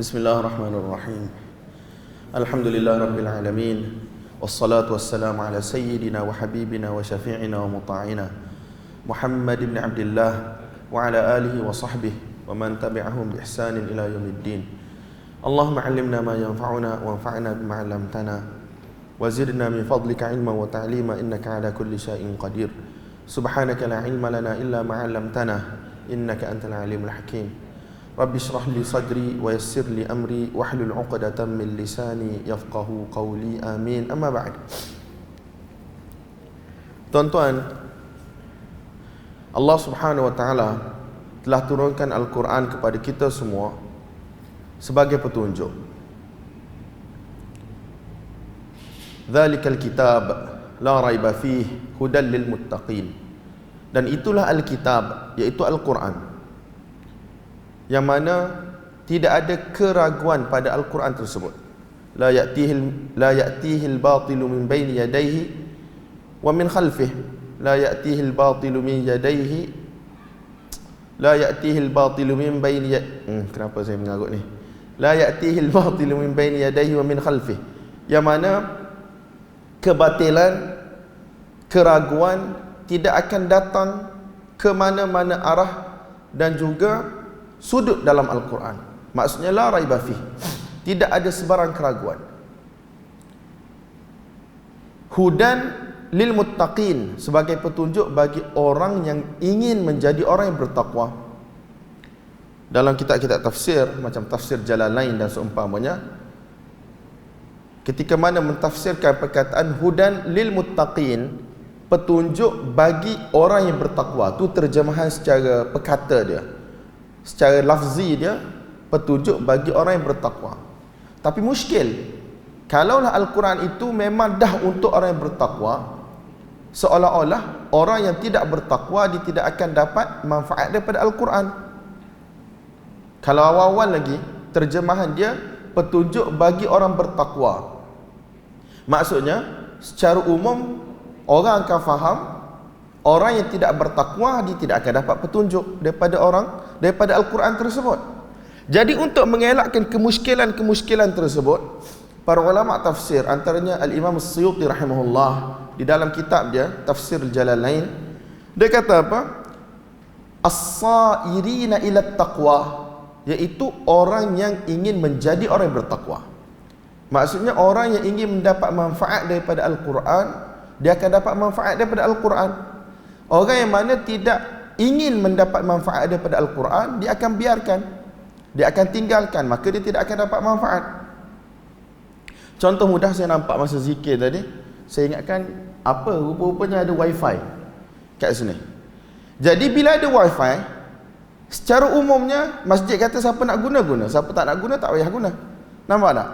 Bismillahirrahmanirrahim. Alhamdulillah Rabbil Alamin. Wassalatu wassalamu ala sayyidina wa habibina wa syafi'ina wa muta'ina Muhammad ibn Abdullah wa ala alihi wa sahbihi wa man tabi'ahum bi ihsanin ila yaumiddin. Allahumma 'allimna ma yanfa'una wa anfa'na bima 'allamtana wa zidna min fadlika 'ilman wa ta'lima innaka 'ala kulli syai'in qadir. Subhanaka la 'ilma lana illa ma 'allamtana innaka antal 'alimul hakim. Rabbi shrah li sadri wa yassir li amri wahlul 'uqdatam min lisani yafqahu qawli. Amin. Amma ba'd. Tuan-tuan, Allah Subhanahu wa taala telah turunkan Al-Quran kepada kita semua sebagai petunjuk. Dzalikal kitab la raiba fihi hudan lil muttaqin. Dan itulah Al-Kitab, iaitu Al-Quran, yang mana tidak ada keraguan pada Al-Quran tersebut. La ya'tihi al-batilu min baini yadayhi wa min khalfihi. La ya'tihi al-batilu min yadayhi. La ya'tihi al-batilu min baini kenapa saya mengarut ni? La ya'tihi al-batilu min baini yadayhi wa min khalfihi. Yang mana kebatilan, keraguan tidak akan datang ke mana-mana arah dan juga sudut dalam Al-Quran. Maksudnya la raiba fih, tidak ada sebarang keraguan. Hudan lil muttaqin, sebagai petunjuk bagi orang yang ingin menjadi orang yang bertakwa. Dalam kitab-kitab tafsir macam tafsir Jalalain dan seumpamanya, ketika mana mentafsirkan perkataan hudan lil muttaqin, petunjuk bagi orang yang bertakwa, tu terjemahan secara perkata dia. Secara lafzi dia petunjuk bagi orang yang bertakwa. Tapi muskil, kalaulah Al-Quran itu memang dah untuk orang yang bertakwa, seolah-olah orang yang tidak bertakwa dia tidak akan dapat manfaat daripada Al-Quran. Kalau awal-awal lagi terjemahan dia petunjuk bagi orang bertakwa, maksudnya secara umum orang akan faham orang yang tidak bertakwa dia tidak akan dapat petunjuk daripada Al-Quran tersebut. Jadi untuk mengelakkan kemuskilan tersebut, para ulama tafsir, antaranya Al-Imam As-Suyuti rahimahullah, di dalam kitab dia Tafsir Jalalain, dia kata apa? As-sairina ila taqwa, iaitu orang yang ingin menjadi orang yang bertakwa. Maksudnya orang yang ingin mendapat manfaat daripada Al-Quran, dia akan dapat manfaat daripada Al-Quran. Orang yang mana tidak ingin mendapat manfaat daripada Al-Quran, dia akan biarkan, dia akan tinggalkan, maka dia tidak akan dapat manfaat. Contoh mudah saya nampak masa zikir tadi, saya ingatkan apa, rupa-rupanya ada wifi kat sini. Jadi bila ada wifi, secara umumnya masjid kata siapa nak guna, siapa tak nak guna tak payah guna. Nampak tak?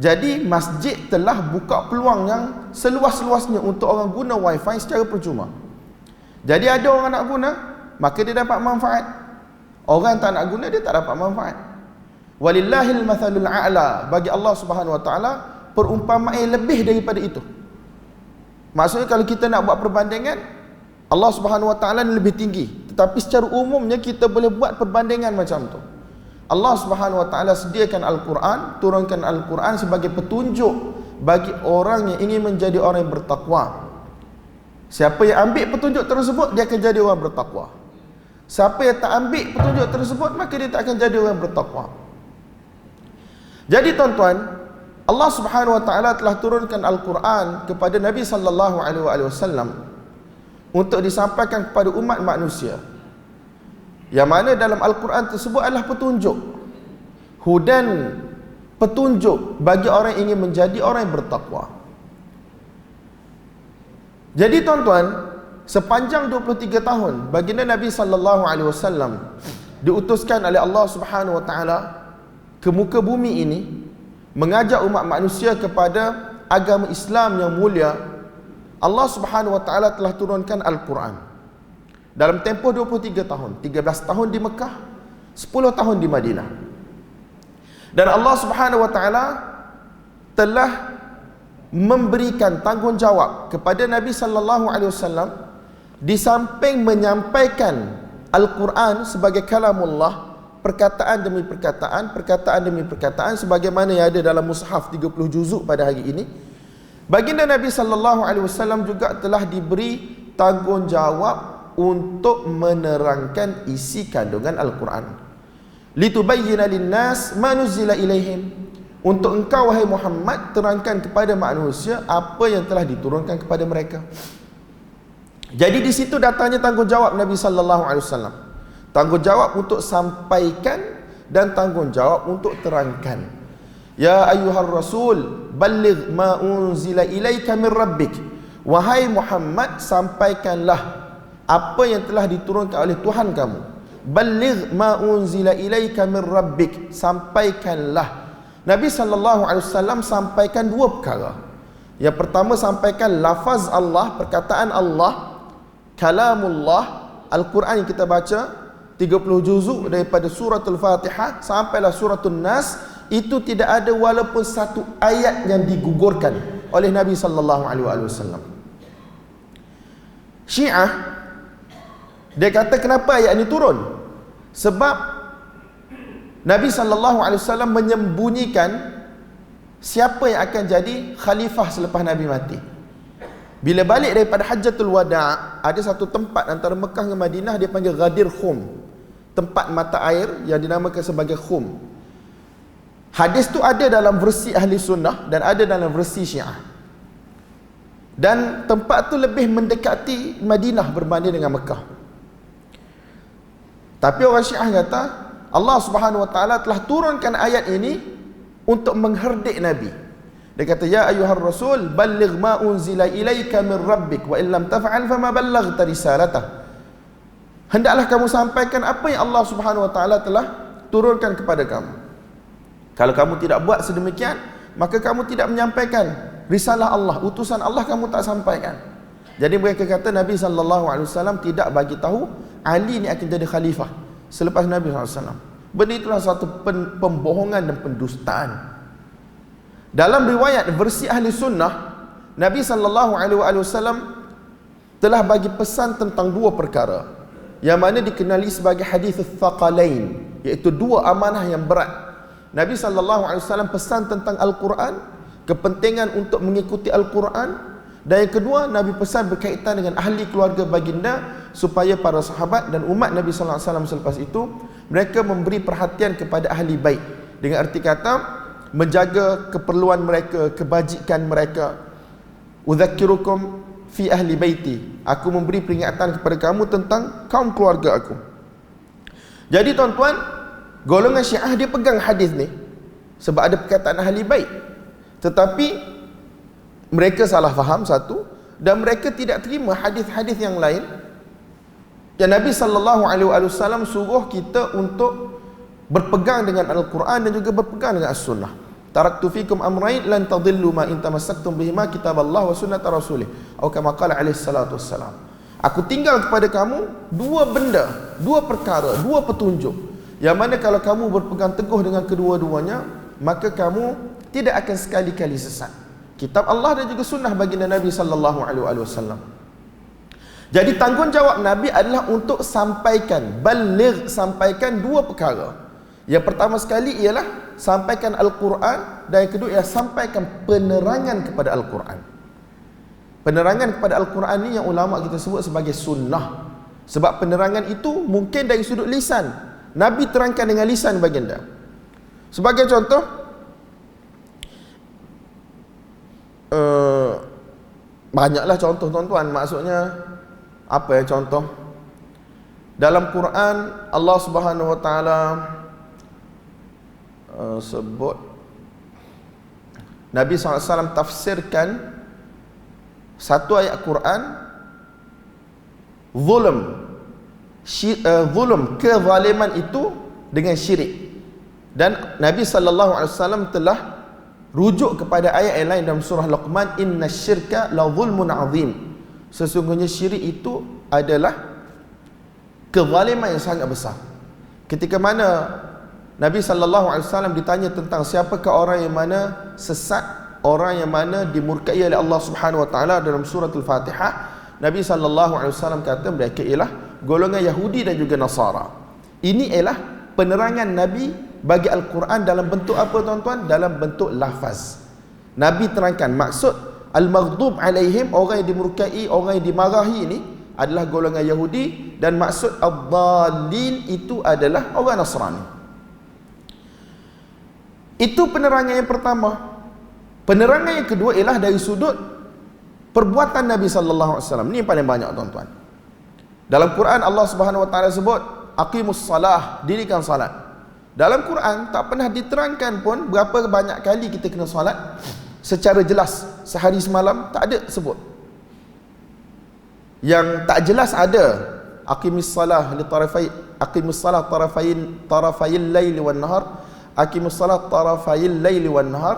Jadi masjid telah buka peluang yang seluas-luasnya untuk orang guna wifi secara percuma. Jadi ada orang nak guna, maka dia dapat manfaat. Orang tak nak guna, dia tak dapat manfaat. Walillahil mathalul a'la, bagi Allah Subhanahu wa taala perumpamaan lebih daripada itu. Maksudnya kalau kita nak buat perbandingan, Allah Subhanahu wa taala lebih tinggi, tetapi secara umumnya kita boleh buat perbandingan macam tu. Allah Subhanahu wa taala sediakan Al-Quran, turunkan Al-Quran sebagai petunjuk bagi orang yang ingin menjadi orang yang bertakwa. Siapa yang ambil petunjuk tersebut, dia akan jadi orang bertakwa. Siapa yang tak ambil petunjuk tersebut, maka dia tak akan jadi orang bertakwa. Jadi tuan-tuan, Allah Subhanahu wa taala telah turunkan Al-Quran kepada Nabi sallallahu alaihi wasallam untuk disampaikan kepada umat manusia, yang mana dalam Al-Quran tersebut adalah petunjuk. Hudan, petunjuk bagi orang yang ingin menjadi orang yang bertakwa. Jadi tuan-tuan, sepanjang 23 tahun baginda Nabi sallallahu alaihi wasallam diutuskan oleh Allah Subhanahu wa taala ke muka bumi ini mengajak umat manusia kepada agama Islam yang mulia. Allah Subhanahu wa taala telah turunkan Al-Quran dalam tempoh 23 tahun, 13 tahun di Mekah, 10 tahun di Madinah. Dan Allah Subhanahu wa taala telah memberikan tanggungjawab kepada Nabi sallallahu alaihi wasallam, di samping menyampaikan Al-Quran sebagai kalamullah, perkataan demi perkataan, perkataan demi perkataan sebagaimana yang ada dalam mushaf 30 juzuk pada hari ini. Baginda Nabi sallallahu alaihi wasallam juga telah diberi tanggungjawab untuk menerangkan isi kandungan Al-Quran. Litubayyina linnas ma nuzila ilaihim. Untuk engkau wahai Muhammad terangkan kepada manusia apa yang telah diturunkan kepada mereka. Jadi di situ datangnya tanggungjawab Nabi sallallahu alaihi wasallam. Tanggungjawab untuk sampaikan dan tanggungjawab untuk terangkan. Ya ayyuhar rasul balligh ma unzila ilaika min rabbik. Wahai Muhammad, sampaikanlah apa yang telah diturunkan oleh Tuhan kamu. Balligh ma unzila ilaika min rabbik. Sampaikanlah. Nabi sallallahu alaihi wasallam sampaikan dua perkara. Yang pertama, sampaikan lafaz Allah, perkataan Allah, kalamullah, Al-Quran yang kita baca 30 juzuk daripada suratul Fatihah sampailah suratul Nas, itu tidak ada walaupun satu ayat yang digugurkan oleh Nabi sallallahu alaihi wasallam. Syiah dia kata kenapa ayat ini turun? Sebab Nabi sallallahu alaihi wasallam menyembunyikan siapa yang akan jadi khalifah selepas Nabi mati. Bila balik daripada Hajjatul Wada', ada satu tempat antara Mekah dan Madinah dia panggil Ghadir Khum, tempat mata air yang dinamakan sebagai Khum. Hadis tu ada dalam versi Ahli Sunnah dan ada dalam versi Syiah. Dan tempat tu lebih mendekati Madinah berbanding dengan Mekah. Tapi orang Syiah kata Allah Subhanahu Wa Taala telah turunkan ayat ini untuk mengherdik Nabi. Dia kata ya ayyuhar rasul balligh ma unzila ilaika min rabbik wa illam taf'al fama ballaghta risalatah. Hendaklah kamu sampaikan apa yang Allah Subhanahu Wa Taala telah turunkan kepada kamu. Kalau kamu tidak buat sedemikian, maka kamu tidak menyampaikan risalah Allah, utusan Allah kamu tak sampaikan. Jadi mereka kata Nabi sallallahu alaihi wasallam tidak bagi tahu Ali ni akan jadi khalifah selepas Nabi sallallahu alaihi wasallam. Benda itulah satu pembohongan dan pendustaan. Dalam riwayat versi Ahli Sunnah, Nabi sallallahu alaihi wasallam telah bagi pesan tentang dua perkara yang mana dikenali sebagai hadis Tsaqalain, iaitu dua amanah yang berat. Nabi sallallahu alaihi wasallam pesan tentang Al-Quran, kepentingan untuk mengikuti Al-Quran, dan yang kedua Nabi pesan berkaitan dengan ahli keluarga baginda supaya para sahabat dan umat Nabi sallallahu alaihi wasallam selepas itu mereka memberi perhatian kepada ahli bait, dengan arti kata menjaga keperluan mereka, kebajikan mereka. Udzakirukum fi ahli baiti, aku memberi peringatan kepada kamu tentang kaum keluarga aku. Jadi tuan-tuan, golongan Syiah dia pegang hadis ni sebab ada perkataan ahli bait, tetapi mereka salah faham satu, dan mereka tidak terima hadis-hadis yang lain yang Nabi sallallahu alaihi wasallam suruh kita untuk berpegang dengan Al-Quran dan juga berpegang dengan As-Sunnah. Taraktu fikum amrayn lan tadillu ma in tamassaktum bihima kitaballah wa sunnata rasulih, atau kama qala alaihi salatu wassalam. Aku tinggal kepada kamu dua benda, dua perkara, dua petunjuk, yang mana kalau kamu berpegang teguh dengan kedua-duanya, maka kamu tidak akan sekali-kali sesat. Kitab Allah dan juga sunnah baginda Nabi sallallahu alaihi wasallam. Jadi tanggungjawab Nabi adalah untuk sampaikan, baligh, sampaikan dua perkara. Yang pertama sekali ialah sampaikan Al-Quran, dan yang kedua ialah sampaikan penerangan kepada Al-Quran. Penerangan kepada Al-Quran ni yang ulama kita sebut sebagai sunnah. Sebab penerangan itu mungkin dari sudut lisan. Nabi terangkan dengan lisan baginda. Sebagai contoh, banyaklah contoh tuan-tuan. Maksudnya apa ya contoh? Dalam Quran Allah Subhanahu Wa Taala sebut, Nabi SAW tafsirkan satu ayat Quran, zulm, kezaliman itu dengan syirik. Dan Nabi SAW telah rujuk kepada ayat yang lain dalam surah Luqman, innasyirka la zulmun azim. Sesungguhnya syirik itu adalah kezaliman yang sangat besar. Ketika mana Nabi SAW ditanya tentang siapakah orang yang mana sesat, orang yang mana dimurkai oleh Allah Subhanahu Wa Taala dalam surah Al-Fatihah, Nabi SAW kata mereka ialah golongan Yahudi dan juga Nasara. Ini ialah penerangan Nabi bagi Al-Quran dalam bentuk apa tuan-tuan? Dalam bentuk lafaz. Nabi terangkan maksud al-maghdub alaihim, orang yang dimurkai, orang yang dimarahi ini adalah golongan Yahudi, dan maksud ad-dallin itu adalah orang Nasrani. Itu penerangan yang pertama. Penerangan yang kedua ialah dari sudut perbuatan Nabi sallallahu alaihi wasallam. Ini yang paling banyak tuan-tuan. Dalam Quran Allah Subhanahu wa taala sebut aqimus salah, dirikan salat. Dalam Quran tak pernah diterangkan pun berapa banyak kali kita kena salat secara jelas sehari semalam, tak ada sebut. Yang tak jelas ada aqimis salah li tarafai, aqimus salah tarafayil laili wan nahar, aqimus salah tarafayil laili wan nahar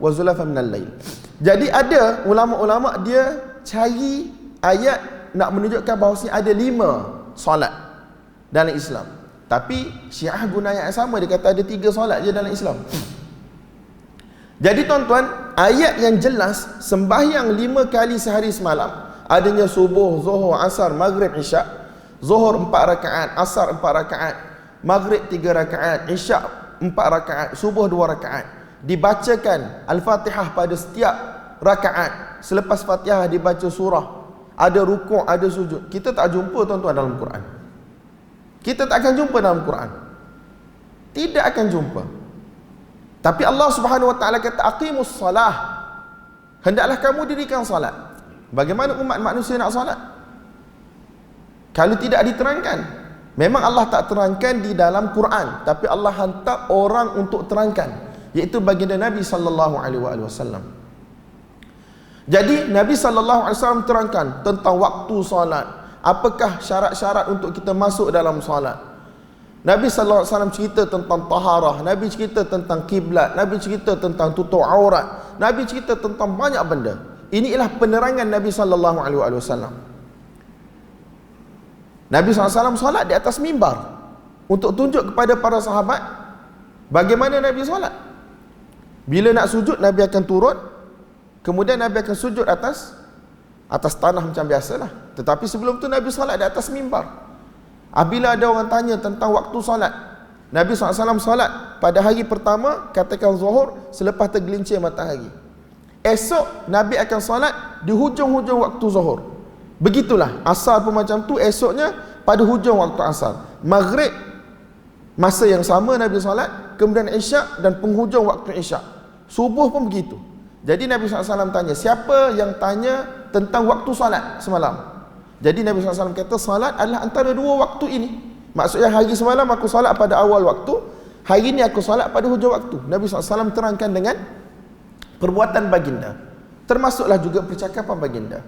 wa zulafan minal lail. Jadi ada ulama-ulama dia cari ayat nak menunjukkan bahawasanya ada 5 solat dalam Islam. Tapi Syiah guna ayat yang sama, dia kata ada 3 solat je dalam Islam. Jadi tuan-tuan, ayat yang jelas sembahyang 5 kali sehari semalam, adanya subuh, zuhur, asar, maghrib, isyak. Zuhur 4 rakaat, asar 4 rakaat, maghrib 3 rakaat, isyak 4 rakaat, subuh 2 rakaat. Dibacakan Al-Fatihah pada setiap rakaat. Selepas Fatihah dibaca surah. Ada rukuk, ada sujud. Kita tak jumpa tuan-tuan dalam Quran. Kita tak akan jumpa dalam Quran. Tidak akan jumpa. Tapi Allah Subhanahu wa taala kata aqimus salah. Hendaklah kamu dirikan salat. Bagaimana umat manusia nak salat? Kalau tidak diterangkan. Memang Allah tak terangkan di dalam Quran, tapi Allah hantar orang untuk terangkan, iaitu baginda Nabi sallallahu alaihi wasallam. Jadi Nabi sallallahu alaihi wasallam terangkan tentang waktu solat. Apakah syarat-syarat untuk kita masuk dalam solat? Nabi sallallahu alaihi wasallam cerita tentang taharah, Nabi cerita tentang kiblat, Nabi cerita tentang tutup aurat, Nabi cerita tentang banyak benda. Inilah penerangan Nabi sallallahu alaihi wasallam. Nabi SAW solat di atas mimbar untuk tunjuk kepada para sahabat bagaimana Nabi solat. Bila nak sujud, Nabi akan turun, kemudian Nabi akan sujud atas tanah macam biasalah. Tetapi sebelum tu Nabi solat di atas mimbar. Apabila ada orang tanya tentang waktu solat, Nabi SAW solat pada hari pertama, katakan zuhur, selepas tergelincir matahari. Esok Nabi akan solat di hujung-hujung waktu zuhur. Begitulah, asar pun macam tu, esoknya pada hujung waktu asar. Maghrib masa yang sama Nabi solat, kemudian isyak dan penghujung waktu isyak. Subuh pun begitu. Jadi Nabi SAW tanya, siapa yang tanya tentang waktu solat semalam? Jadi Nabi SAW kata salat adalah antara 2 waktu ini. Maksudnya hari semalam aku solat pada awal waktu, hari ini aku solat pada hujung waktu. Nabi SAW terangkan dengan perbuatan baginda, termasuklah juga percakapan baginda.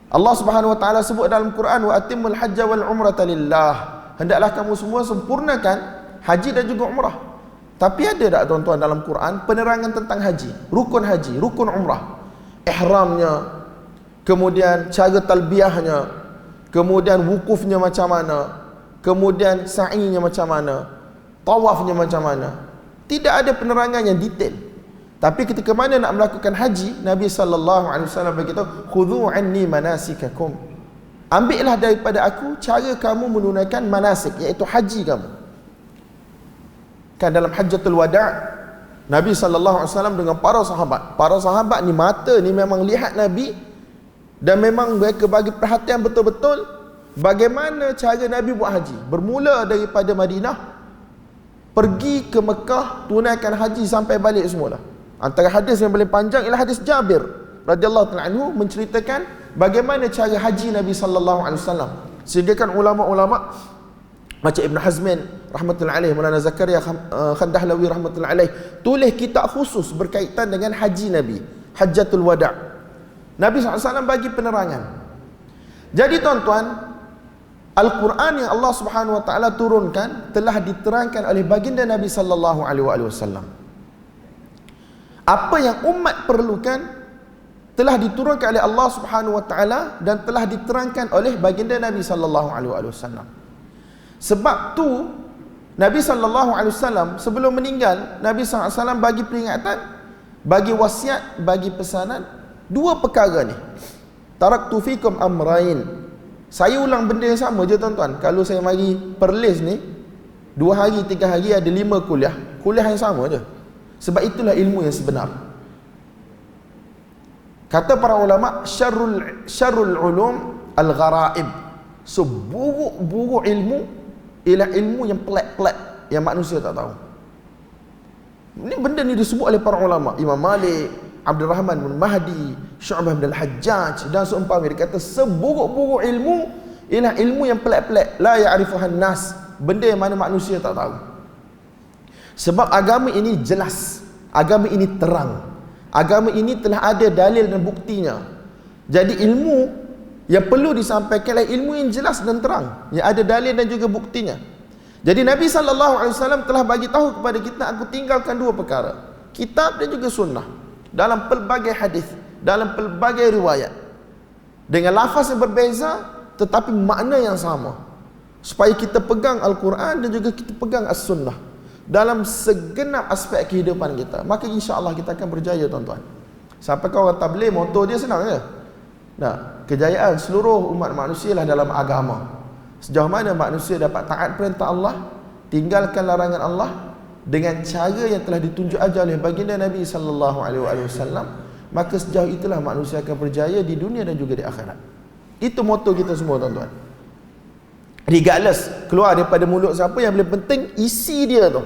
Allah Subhanahu wa taala sebut dalam Quran, wa atimul hajja wal umrata lillah. Hendaklah kamu semua sempurnakan haji dan juga umrah. Tapi ada tak tuan-tuan dalam Quran penerangan tentang haji, rukun umrah, ihramnya, kemudian cara talbiyahnya, kemudian wukufnya macam mana, kemudian sa'inya macam mana, tawafnya macam mana. Tidak ada penerangan yang detail. Tapi ketika mana nak melakukan haji, Nabi SAW berkata, khudhu anni manasikakum. Ambillah daripada aku cara kamu menunaikan manasik, iaitu haji kamu. Kan dalam hajjatul wada' Nabi SAW dengan para sahabat ni mata ni memang lihat Nabi, dan memang mereka bagi perhatian betul-betul bagaimana cara Nabi buat haji. Bermula daripada Madinah, pergi ke Mekah, tunaikan haji sampai balik semula. Antara hadis yang paling panjang ialah hadis Jabir radhiyallahu ta'ala anhu menceritakan bagaimana cara haji Nabi sallallahu alaihi wasallam. Sehingga kan ulama-ulama macam Ibn Hazmin rahmatullahi alaih, Maulana Zakaria Khandahlawi rahmatullahi alaih tulis kitab khusus berkaitan dengan haji Nabi, Hajjatul Wada'. Nabi SAW bagi penerangan. Jadi tuan-tuan, Al-Quran yang Allah Subhanahu wa taala turunkan telah diterangkan oleh baginda Nabi sallallahu alaihi wasallam. Apa yang umat perlukan telah diturunkan oleh Allah Subhanahu wa taala dan telah diterangkan oleh baginda Nabi sallallahu alaihi wasallam. Sebab tu Nabi sallallahu alaihi wasallam sebelum meninggal, Nabi sallallahu alaihi wasallam bagi peringatan, bagi wasiat, bagi pesanan 2 perkara ni. Taraktu fikum amrain. Saya ulang benda yang sama je tuan-tuan. Kalau saya mari perlis ni, 2 hari, 3 hari ada 5 kuliah, kuliah yang sama je. Sebab itulah ilmu yang sebenar. Kata para ulama, syarrul ulum al-gharaib. So buruk-buruk ilmu ialah ilmu yang pelik-pelik, yang manusia tak tahu. Ini benda ni disebut oleh para ulama, Imam Malik, Abdul Rahman bin Mahdi, Syu'bah bin Al-Hajjaj dan seumpamanya. Dia kata seburuk-buruk ilmu ialah ilmu yang pelik-pelik, la ya'rifuhan nas, benda yang mana manusia tak tahu. Sebab agama ini jelas, agama ini terang, agama ini telah ada dalil dan buktinya. Jadi ilmu yang perlu disampaikan adalah ilmu yang jelas dan terang, yang ada dalil dan juga buktinya. Jadi Nabi SAW telah bagi tahu kepada kita, aku tinggalkan 2 perkara, kitab dan juga sunnah, dalam pelbagai hadis, dalam pelbagai riwayat, dengan lafaz yang berbeza tetapi makna yang sama, supaya kita pegang Al-Quran dan juga kita pegang As-Sunnah dalam segenap aspek kehidupan kita. Maka insya-Allah kita akan berjaya, tuan-tuan. Sampai kau orang tabligh, moto dia senang je. Nah, kejayaan seluruh umat manusia lah dalam agama. Sejauh mana manusia dapat taat perintah Allah, tinggalkan larangan Allah dengan cara yang telah ditunjuk ajar oleh baginda Nabi SAW, maka sejauh itulah manusia akan berjaya di dunia dan juga di akhirat. Itu moto kita semua, tuan-tuan. Regardless keluar daripada mulut siapa, yang paling penting isi dia tu.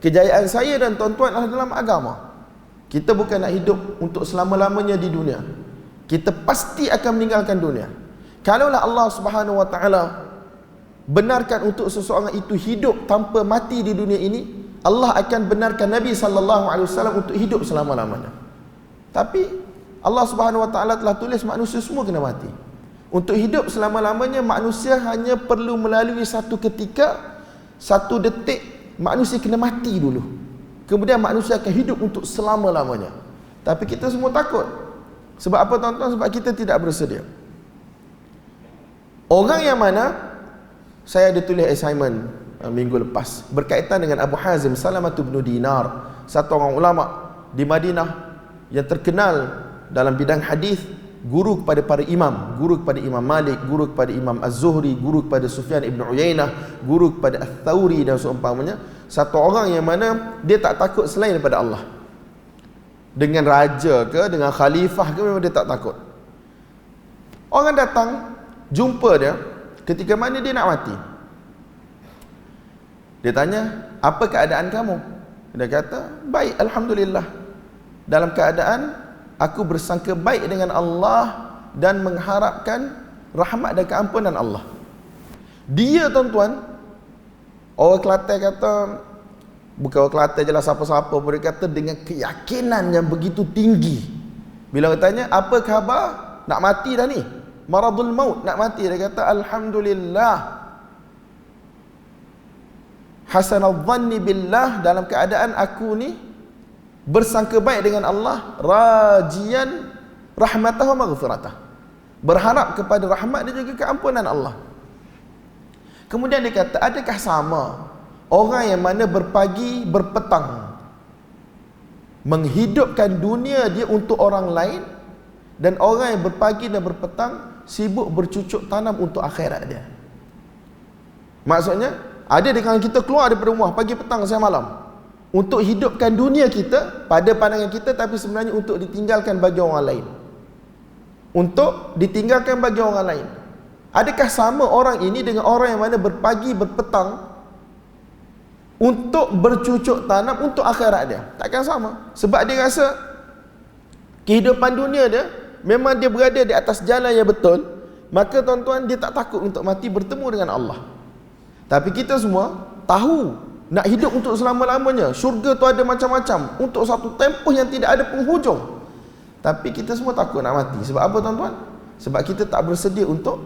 Kejayaan saya dan tuan-tuan adalah dalam agama. Kita bukan nak hidup untuk selama-lamanya di dunia. Kita pasti akan meninggalkan dunia. Kalaulah Allah Subhanahu Wa Taala benarkan untuk seseorang itu hidup tanpa mati di dunia ini, Allah akan benarkan Nabi SAW untuk hidup selama-lamanya. Tapi Allah Subhanahu Wa Taala telah tulis manusia semua kena mati. Untuk hidup selama-lamanya, manusia hanya perlu melalui satu ketika, satu detik, manusia kena mati dulu. Kemudian manusia akan hidup untuk selama-lamanya. Tapi kita semua takut. Sebab apa, tuan-tuan? Sebab kita tidak bersedia. Orang yang mana, saya ada tulis assignment minggu lepas berkaitan dengan Abu Hazim Salamah bin Dinar, satu orang ulama di Madinah yang terkenal dalam bidang hadis, guru kepada para imam, guru kepada Imam Malik, guru kepada Imam Az-Zuhri, guru kepada Sufyan ibn Uyainah, guru kepada Ats-Tsauri dan seumpamanya. Satu orang yang mana dia tak takut selain daripada Allah. Dengan raja ke, dengan khalifah ke, memang dia tak takut. Orang datang jumpa dia ketika mana dia nak mati. Dia tanya, apa keadaan kamu? Dia kata, baik, alhamdulillah. Dalam keadaan aku bersangka baik dengan Allah dan mengharapkan rahmat dan keampunan Allah. Dia, tuan-tuan, orang Kelantan kata, bukan orang Kelantan je lah, siapa-siapa pun dia kata dengan keyakinan yang begitu tinggi. Bila orang tanya, apa khabar? Nak mati dah ni? Maradul maut, nak mati. Dia kata, alhamdulillah, hasanal dhanni billah, dalam keadaan aku ni bersangka baik dengan Allah, rajian rahmatah wa maghfiratah, berharap kepada rahmat dan juga keampunan Allah. Kemudian dia kata, adakah sama orang yang mana berpagi berpetang menghidupkan dunia dia untuk orang lain, dan orang yang berpagi dan berpetang sibuk bercucuk tanam untuk akhirat dia? Maksudnya, ada di kalangan kita keluar daripada rumah pagi, petang, siang, malam untuk hidupkan dunia kita pada pandangan kita, tapi sebenarnya untuk ditinggalkan bagi orang lain. Untuk ditinggalkan bagi orang lain. Adakah sama orang ini dengan orang yang mana berpagi berpetang untuk bercucuk tanam untuk akhirat dia? Takkan sama. Sebab dia rasa kehidupan dunia dia memang dia berada di atas jalan yang betul. Maka, tuan-tuan, dia tak takut untuk mati bertemu dengan Allah. Tapi kita semua tahu nak hidup untuk selama-lamanya. Syurga tu ada macam-macam, untuk satu tempoh yang tidak ada penghujung. Tapi kita semua takut nak mati. Sebab apa, tuan-tuan? Sebab kita tak bersedia untuk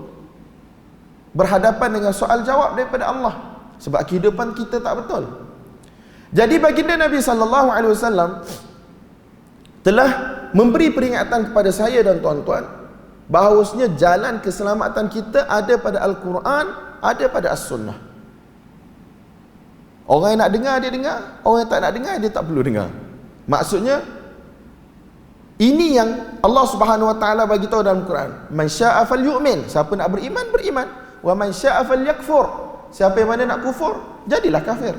berhadapan dengan soal jawab daripada Allah. Sebab kehidupan kita tak betul. Jadi baginda Nabi SAW telah memberi peringatan kepada saya dan tuan-tuan bahawasanya jalan keselamatan kita ada pada Al-Quran, ada pada As-Sunnah. Orang yang nak dengar, dia dengar. Orang yang tak nak dengar, dia tak perlu dengar. Maksudnya, ini yang Allah Subhanahu Wa Taala bagi tahu dalam Quran. Man syaa'a falyu'min. Siapa nak beriman, beriman. Wa man syaa'a falyakfur. Siapa yang mana nak kufur, jadilah kafir.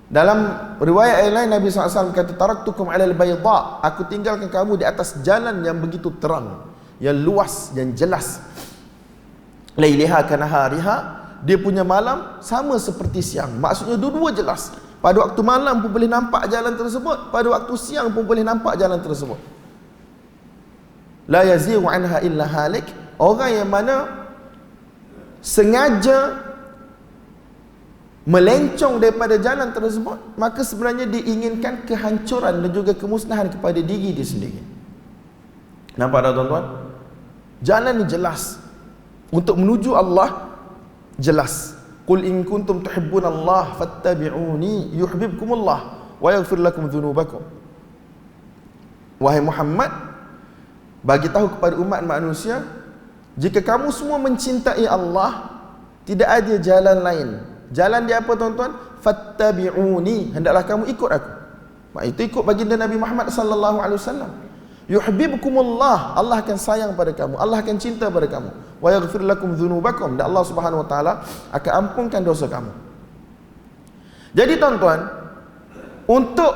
Dalam riwayat lain Nabi SAW kata, taraktukum alal bayda, aku tinggalkan kamu di atas jalan yang begitu terang, yang luas, yang jelas. Lailaha kanahariha, dia punya malam sama seperti siang. Maksudnya dua-dua jelas. Pada waktu malam pun boleh nampak jalan tersebut, pada waktu siang pun boleh nampak jalan tersebut. La yazighu anha illa halik, orang yang mana sengaja melencong daripada jalan tersebut, maka sebenarnya diinginkan kehancuran dan juga kemusnahan kepada diri dia sendiri. Nampak tak tuan-tuan? Jalan ni jelas. Untuk menuju Allah jelas. Qul in kuntum tuhibbunallah fattabi'uni yuhibbukumullah wa yaghfir lakum dhunubakum. Wahai Muhammad, bagi tahu kepada umat manusia, jika kamu semua mencintai Allah, tidak ada jalan lain. Jalan dia apa tuan-tuan? Fattabi'uni, hendaklah kamu ikut aku. Itu ikut baginda Nabi Muhammad sallallahu alaihi wasallam. Yuhibbukumullah, Allah akan sayang pada kamu, Allah akan cinta pada kamu. Wa yaghfir lakum dzunubakum, dan Allah Subhanahu wa taala akan ampunkan dosa kamu. Jadi tuan-tuan, untuk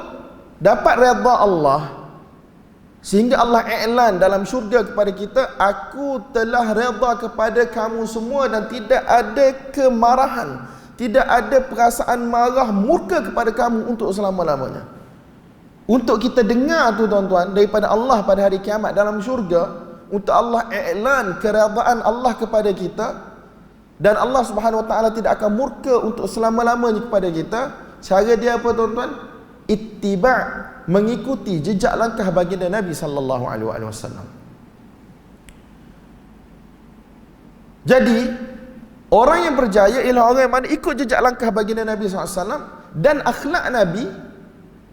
dapat redha Allah, sehingga Allah i'lan dalam syurga kepada kita, aku telah redha kepada kamu semua dan tidak ada kemarahan, tidak ada perasaan marah, murka kepada kamu untuk selama-lamanya. Untuk kita dengar tu tuan-tuan daripada Allah pada hari kiamat dalam syurga, untuk Allah i'lan keredaan Allah kepada kita, dan Allah Subhanahu wa taala tidak akan murka untuk selama-lamanya kepada kita. Cara dia apa tuan-tuan? Ittiba', mengikuti jejak langkah baginda Nabi sallallahu alaihi wasallam. Jadi orang yang berjaya ialah orang yang mana ikut jejak langkah baginda Nabi SAW, dan akhlak Nabi,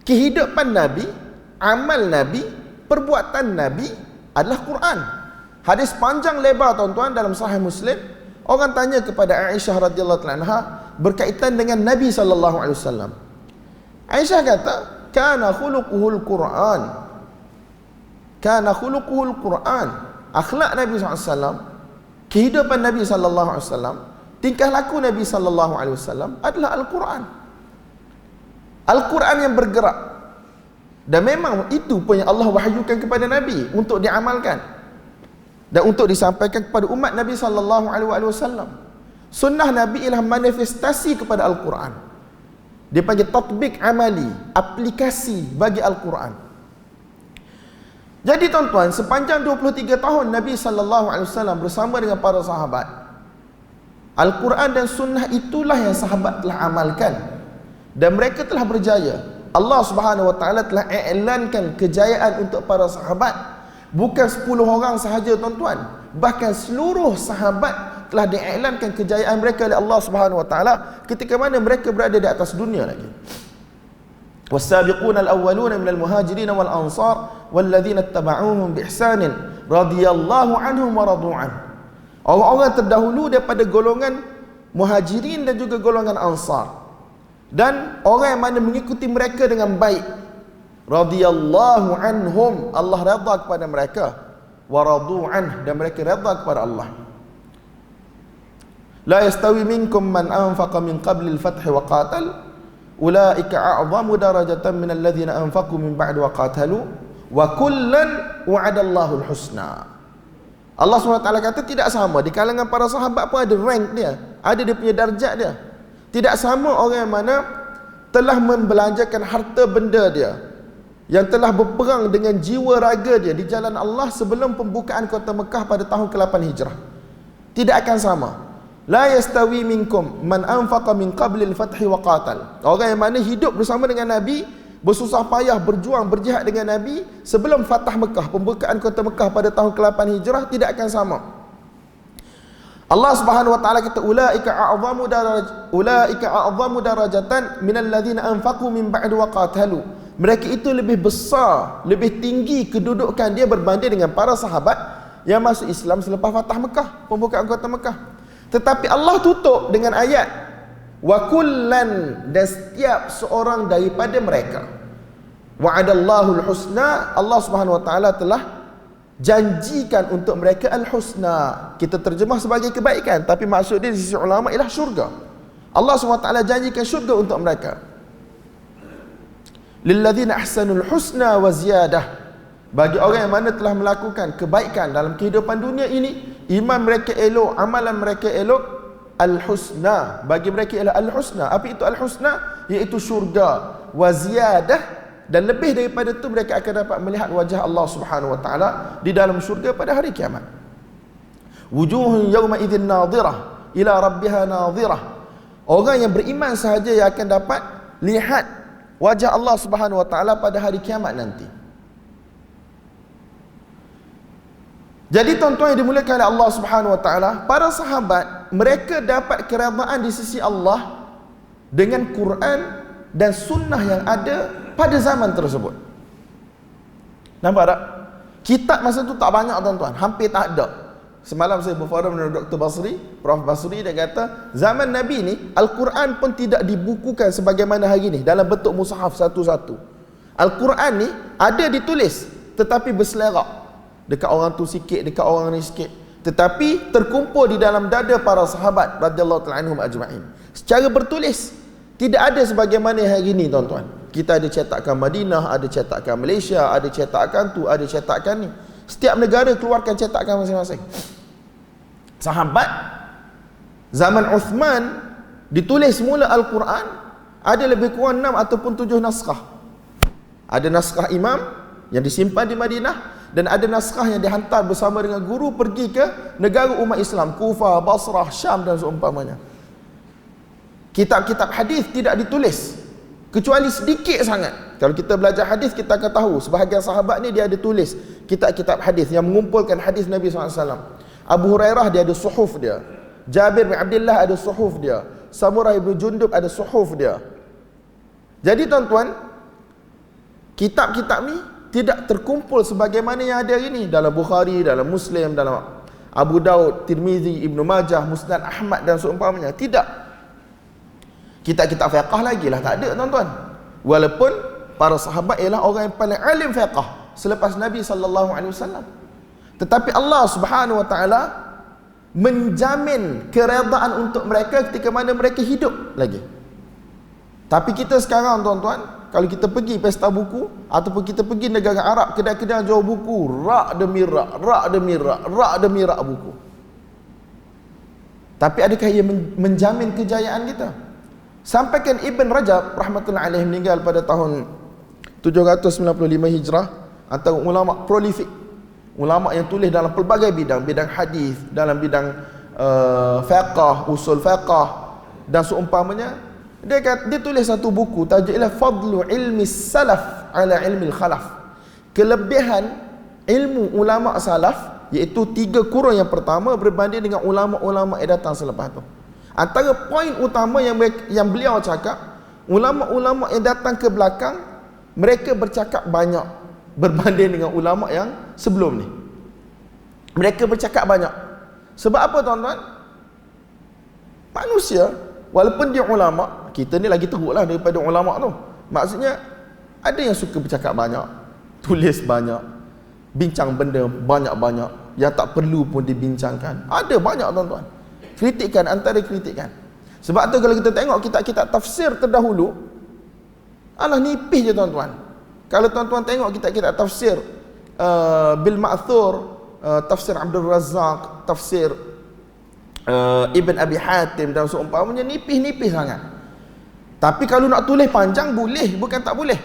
kehidupan Nabi, amal Nabi, perbuatan Nabi adalah Quran. Hadis panjang lebar tuan-tuan dalam Sahih Muslim. Orang tanya kepada Aisyah radhiyallahu anha berkaitan dengan Nabi SAW. Aisyah kata, kana khuluquhul Quran. Kana khuluquhul Quran. Akhlak Nabi SAW, kehidupan Nabi SAW, tingkah laku Nabi SAW adalah Al-Quran. Al-Quran yang bergerak. Dan memang itu pun yang Allah wahyukan kepada Nabi untuk diamalkan dan untuk disampaikan kepada umat Nabi SAW. Sunnah Nabi ialah manifestasi kepada Al-Quran. Dia panggil tatbik amali, aplikasi bagi Al-Quran. Jadi tuan-tuan, sepanjang 23 tahun Nabi SAW bersama dengan para sahabat, Al-Quran dan sunnah itulah yang sahabat telah amalkan, dan mereka telah berjaya. Allah Subhanahu wa taala telah i'lankan kejayaan untuk para sahabat. Bukan 10 orang sahaja tuan-tuan, bahkan seluruh sahabat telah diiklankan kejayaan mereka oleh Allah Subhanahu wa taala ketika mana mereka berada di atas dunia lagi. Was-sabiquna al-awwaluna minal muhajirin wal ansar walladzina ittaba'uuhum bi ihsanin radhiyallahu anhum wa radu an. Orang-orang terdahulu daripada golongan muhajirin dan juga golongan ansar, dan orang yang mana mengikuti mereka dengan baik, radhiyallahu anhum, Allah redha kepada mereka, wa radu an, dan mereka redha kepada Allah. La yastawi minkum man anfaqa min qabli al-fath wa qatal ulaika a'zamu darajatan min alladhina anfaqu min ba'd wa qatalu wa kullan wa'ada Allahu al-husna. Allah SWT kata tidak sama. Di kalangan para sahabat pun ada rank dia, ada dia punya darjat dia. Tidak sama orang yang mana telah membelanjakan harta benda dia, yang telah berperang dengan jiwa raga dia di jalan Allah sebelum pembukaan kota Mekah pada tahun ke-8 Hijrah. Tidak akan sama. La yastawi minkum man anfaqa min qabli al-fath wa qatal. Orang yang mana hidup bersama dengan Nabi, bersusah payah berjuang berjihad dengan Nabi sebelum Fatah Mekah, pembukaan kota Mekah pada tahun ke-8 Hijrah, tidak akan sama. Allah Subhanahu wa taala kata ulaika a'zamu darajatan minal ladzina anfaqu min ba'd wa qatalu. Mereka itu lebih besar, lebih tinggi kedudukan dia berbanding dengan para sahabat yang masuk Islam selepas Fatah Mekah, pembukaan kota Mekah. Tetapi Allah tutup dengan ayat wa kullan, dan setiap seorang daripada mereka, wa'adallahu al-husna, Allah Subhanahu wa taala telah janjikan untuk mereka al-husna. Kita terjemah sebagai kebaikan, tapi maksud dia di sisi ulama ialah syurga. Allah SWT janjikan syurga untuk mereka. Lilladzina ahsanul husna wa ziyadah. Bagi orang yang mana telah melakukan kebaikan dalam kehidupan dunia ini, iman mereka elok, amalan mereka elok, al-husna. Bagi mereka ialah al-husna. Apa itu al-husna? Iaitu syurga. Wa ziyadah, dan lebih daripada itu mereka akan dapat melihat wajah Allah Subhanahu wa taala di dalam syurga pada hari kiamat. Wujuhun yawma idzin nadhirah ila rabbiha nadhirah. Orang yang beriman sahaja yang akan dapat lihat wajah Allah Subhanahu wa taala pada hari kiamat nanti. Jadi tuan-tuan yang dimuliakan oleh Allah Subhanahu wa taala, para sahabat mereka dapat keredaan di sisi Allah dengan Quran dan sunnah yang ada pada zaman tersebut. Nampak tak? Kitab masa tu tak banyak tuan-tuan, hampir tak ada. Semalam saya berforum dengan Dr. Basri, Prof. Basri, dia kata zaman Nabi ni Al-Quran pun tidak dibukukan sebagaimana hari ni dalam bentuk mushaf satu-satu. Al-Quran ni ada ditulis tetapi berselerak. Dekat orang tu sikit, dekat orang ni sikit, tetapi terkumpul di dalam dada para sahabat radhiyallahu ta'ala anhum ajma'in secara bertulis. Tidak ada sebagaimana hari ini tuan-tuan. Kita ada cetakan Madinah, ada cetakan Malaysia, ada cetakan tu, ada cetakan ni. Setiap negara keluarkan cetakan masing-masing. Sahabat zaman Uthman ditulis mula Al-Quran ada lebih kurang 6 ataupun 7 naskah. Ada naskah imam yang disimpan di Madinah, dan ada naskah yang dihantar bersama dengan guru pergi ke negara umat Islam, Kufah, Basrah, Syam dan seumpamanya. Kitab-kitab hadis tidak ditulis kecuali sedikit sangat. Kalau kita belajar hadis kita akan tahu sebahagian sahabat ni dia ada tulis kitab-kitab hadis yang mengumpulkan hadis Nabi SAW. Abu Hurairah dia ada suhuf dia, Jabir bin Abdullah ada suhuf dia, Samurah bin Jundub ada suhuf dia. Jadi tuan-tuan, kitab-kitab ni tidak terkumpul sebagaimana yang ada hari ini dalam Bukhari, dalam Muslim, dalam Abu Daud, Tirmizi, Ibnu Majah, Musnad Ahmad dan seumpamanya. Tidak. Kitab-kitab fiqh lagi lah tak ada tuan-tuan. Walaupun para sahabat ialah orang yang paling alim fiqh selepas Nabi SAW. Tetapi Allah Subhanahu wa taala menjamin keredaan untuk mereka ketika mana mereka hidup lagi. Tapi kita sekarang tuan-tuan, kalau kita pergi pesta buku ataupun kita pergi negara Arab, kedai-kedai jual buku, rak demi rak, rak demi rak, rak demi rak buku. Tapi adakah ia menjamin kejayaan kita? Sampaikan Ibn Rajab rahmatullahi alaih meninggal pada tahun 795 Hijrah, antara ulama prolifik, ulama yang tulis dalam pelbagai bidang, bidang hadis, dalam bidang fiqh, usul fiqh dan seumpamanya. Dia tulis satu buku tajuknya Fadlu Ilmi Salaf ala Ilmi Khalaf. Kelebihan ilmu ulama salaf, iaitu 3 kurun yang pertama berbanding dengan ulama-ulama yang datang selepas itu. Antara poin utama yang beliau cakap, ulama-ulama yang datang ke belakang mereka bercakap banyak berbanding dengan ulama yang sebelum ni. Mereka bercakap banyak. Sebab apa tuan-tuan? Manusia walaupun dia ulama, kita ni lagi teruk lah daripada ulama tu. Maksudnya ada yang suka bercakap banyak, tulis banyak, bincang benda banyak-banyak yang tak perlu pun dibincangkan. Ada banyak tuan-tuan. Kritikan, antara kritikan. Sebab tu kalau kita tengok kitab-kitab tafsir terdahulu, alah nipis je tuan-tuan. Kalau tuan-tuan tengok kitab-kitab tafsir Bil Ma'thur, tafsir Abdul Razak, tafsir Ibn Abi Hatim dan seumpamanya, nipis-nipis sangat. Tapi kalau nak tulis panjang boleh, bukan tak boleh.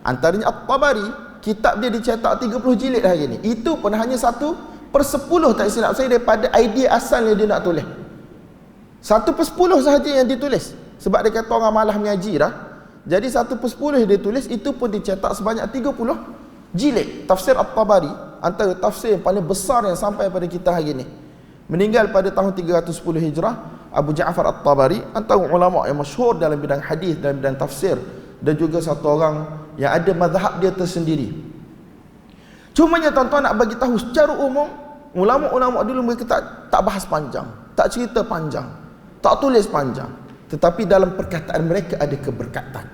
Antaranya At-Tabari, kitab dia dicetak 30 jilid hari ni. Itu pun hanya 1/10 tak silap saya daripada idea asal yang dia nak tulis. 1/10 sahaja yang ditulis. Sebab dia kata orang malah mengaji dah. Jadi 1/10 yang dia tulis, itu pun dicetak sebanyak 30 jilid. Tafsir At-Tabari antara tafsir yang paling besar yang sampai pada kita hari ni. Meninggal pada tahun 310 Hijrah, Abu Ja'far At-Tabari, antara ulama yang masyhur dalam bidang hadis dan bidang tafsir, dan juga satu orang yang ada mazhab dia tersendiri. Cumanya tuan-tuan nak bagi tahu secara umum, ulama-ulama dulu mereka tak bahas panjang, tak cerita panjang, tak tulis panjang, tetapi dalam perkataan mereka ada keberkatan.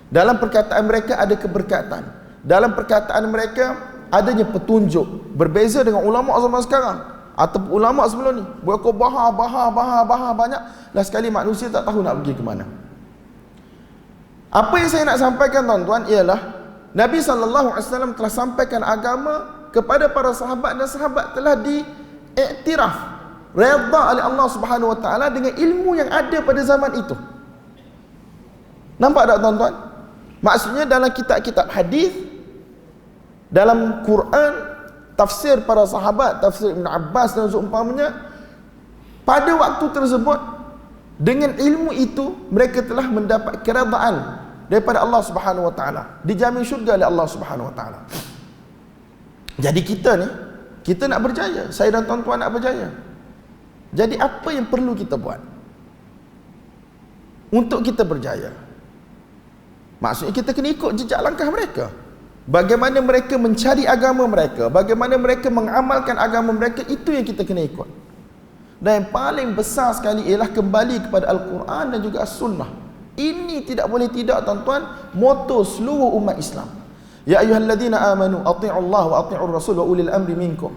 Dalam perkataan mereka ada keberkatan. Dalam perkataan mereka adanya petunjuk. Berbeza dengan ulama zaman sekarang. ataupun ulama sebelum ni. Mereka bahar banyak. Last sekali manusia tak tahu nak pergi ke mana. Apa yang saya nak sampaikan tuan-tuan ialah Nabi SAW telah sampaikan agama kepada para sahabat dan sahabat telah diiktiraf, redha oleh Allah Subhanahu Wa Taala dengan ilmu yang ada pada zaman itu. Nampak tak tuan-tuan? Maksudnya dalam kitab-kitab hadis, dalam Quran, tafsir para sahabat, tafsir Ibn Abbas dan seumpamanya, pada waktu tersebut dengan ilmu itu mereka telah mendapat keredaan daripada Allah Subhanahu Wa Taala, dijamin syurga oleh Allah Subhanahu Wa Taala. Jadi kita ni, kita nak berjaya, saya dan tuan-tuan nak berjaya. Jadi apa yang perlu kita buat untuk kita berjaya? Maksudnya kita kena ikut jejak langkah mereka. Bagaimana mereka mencari agama mereka, bagaimana mereka mengamalkan agama mereka, itu yang kita kena ikut. Dan yang paling besar sekali ialah kembali kepada Al-Quran dan juga As-Sunnah. Ini tidak boleh tidak tuan-tuan, moto seluruh umat Islam. Ya ayyuhalladzina amanu athi'u Allah wa athi'ur rasul wa ulil amri minkum.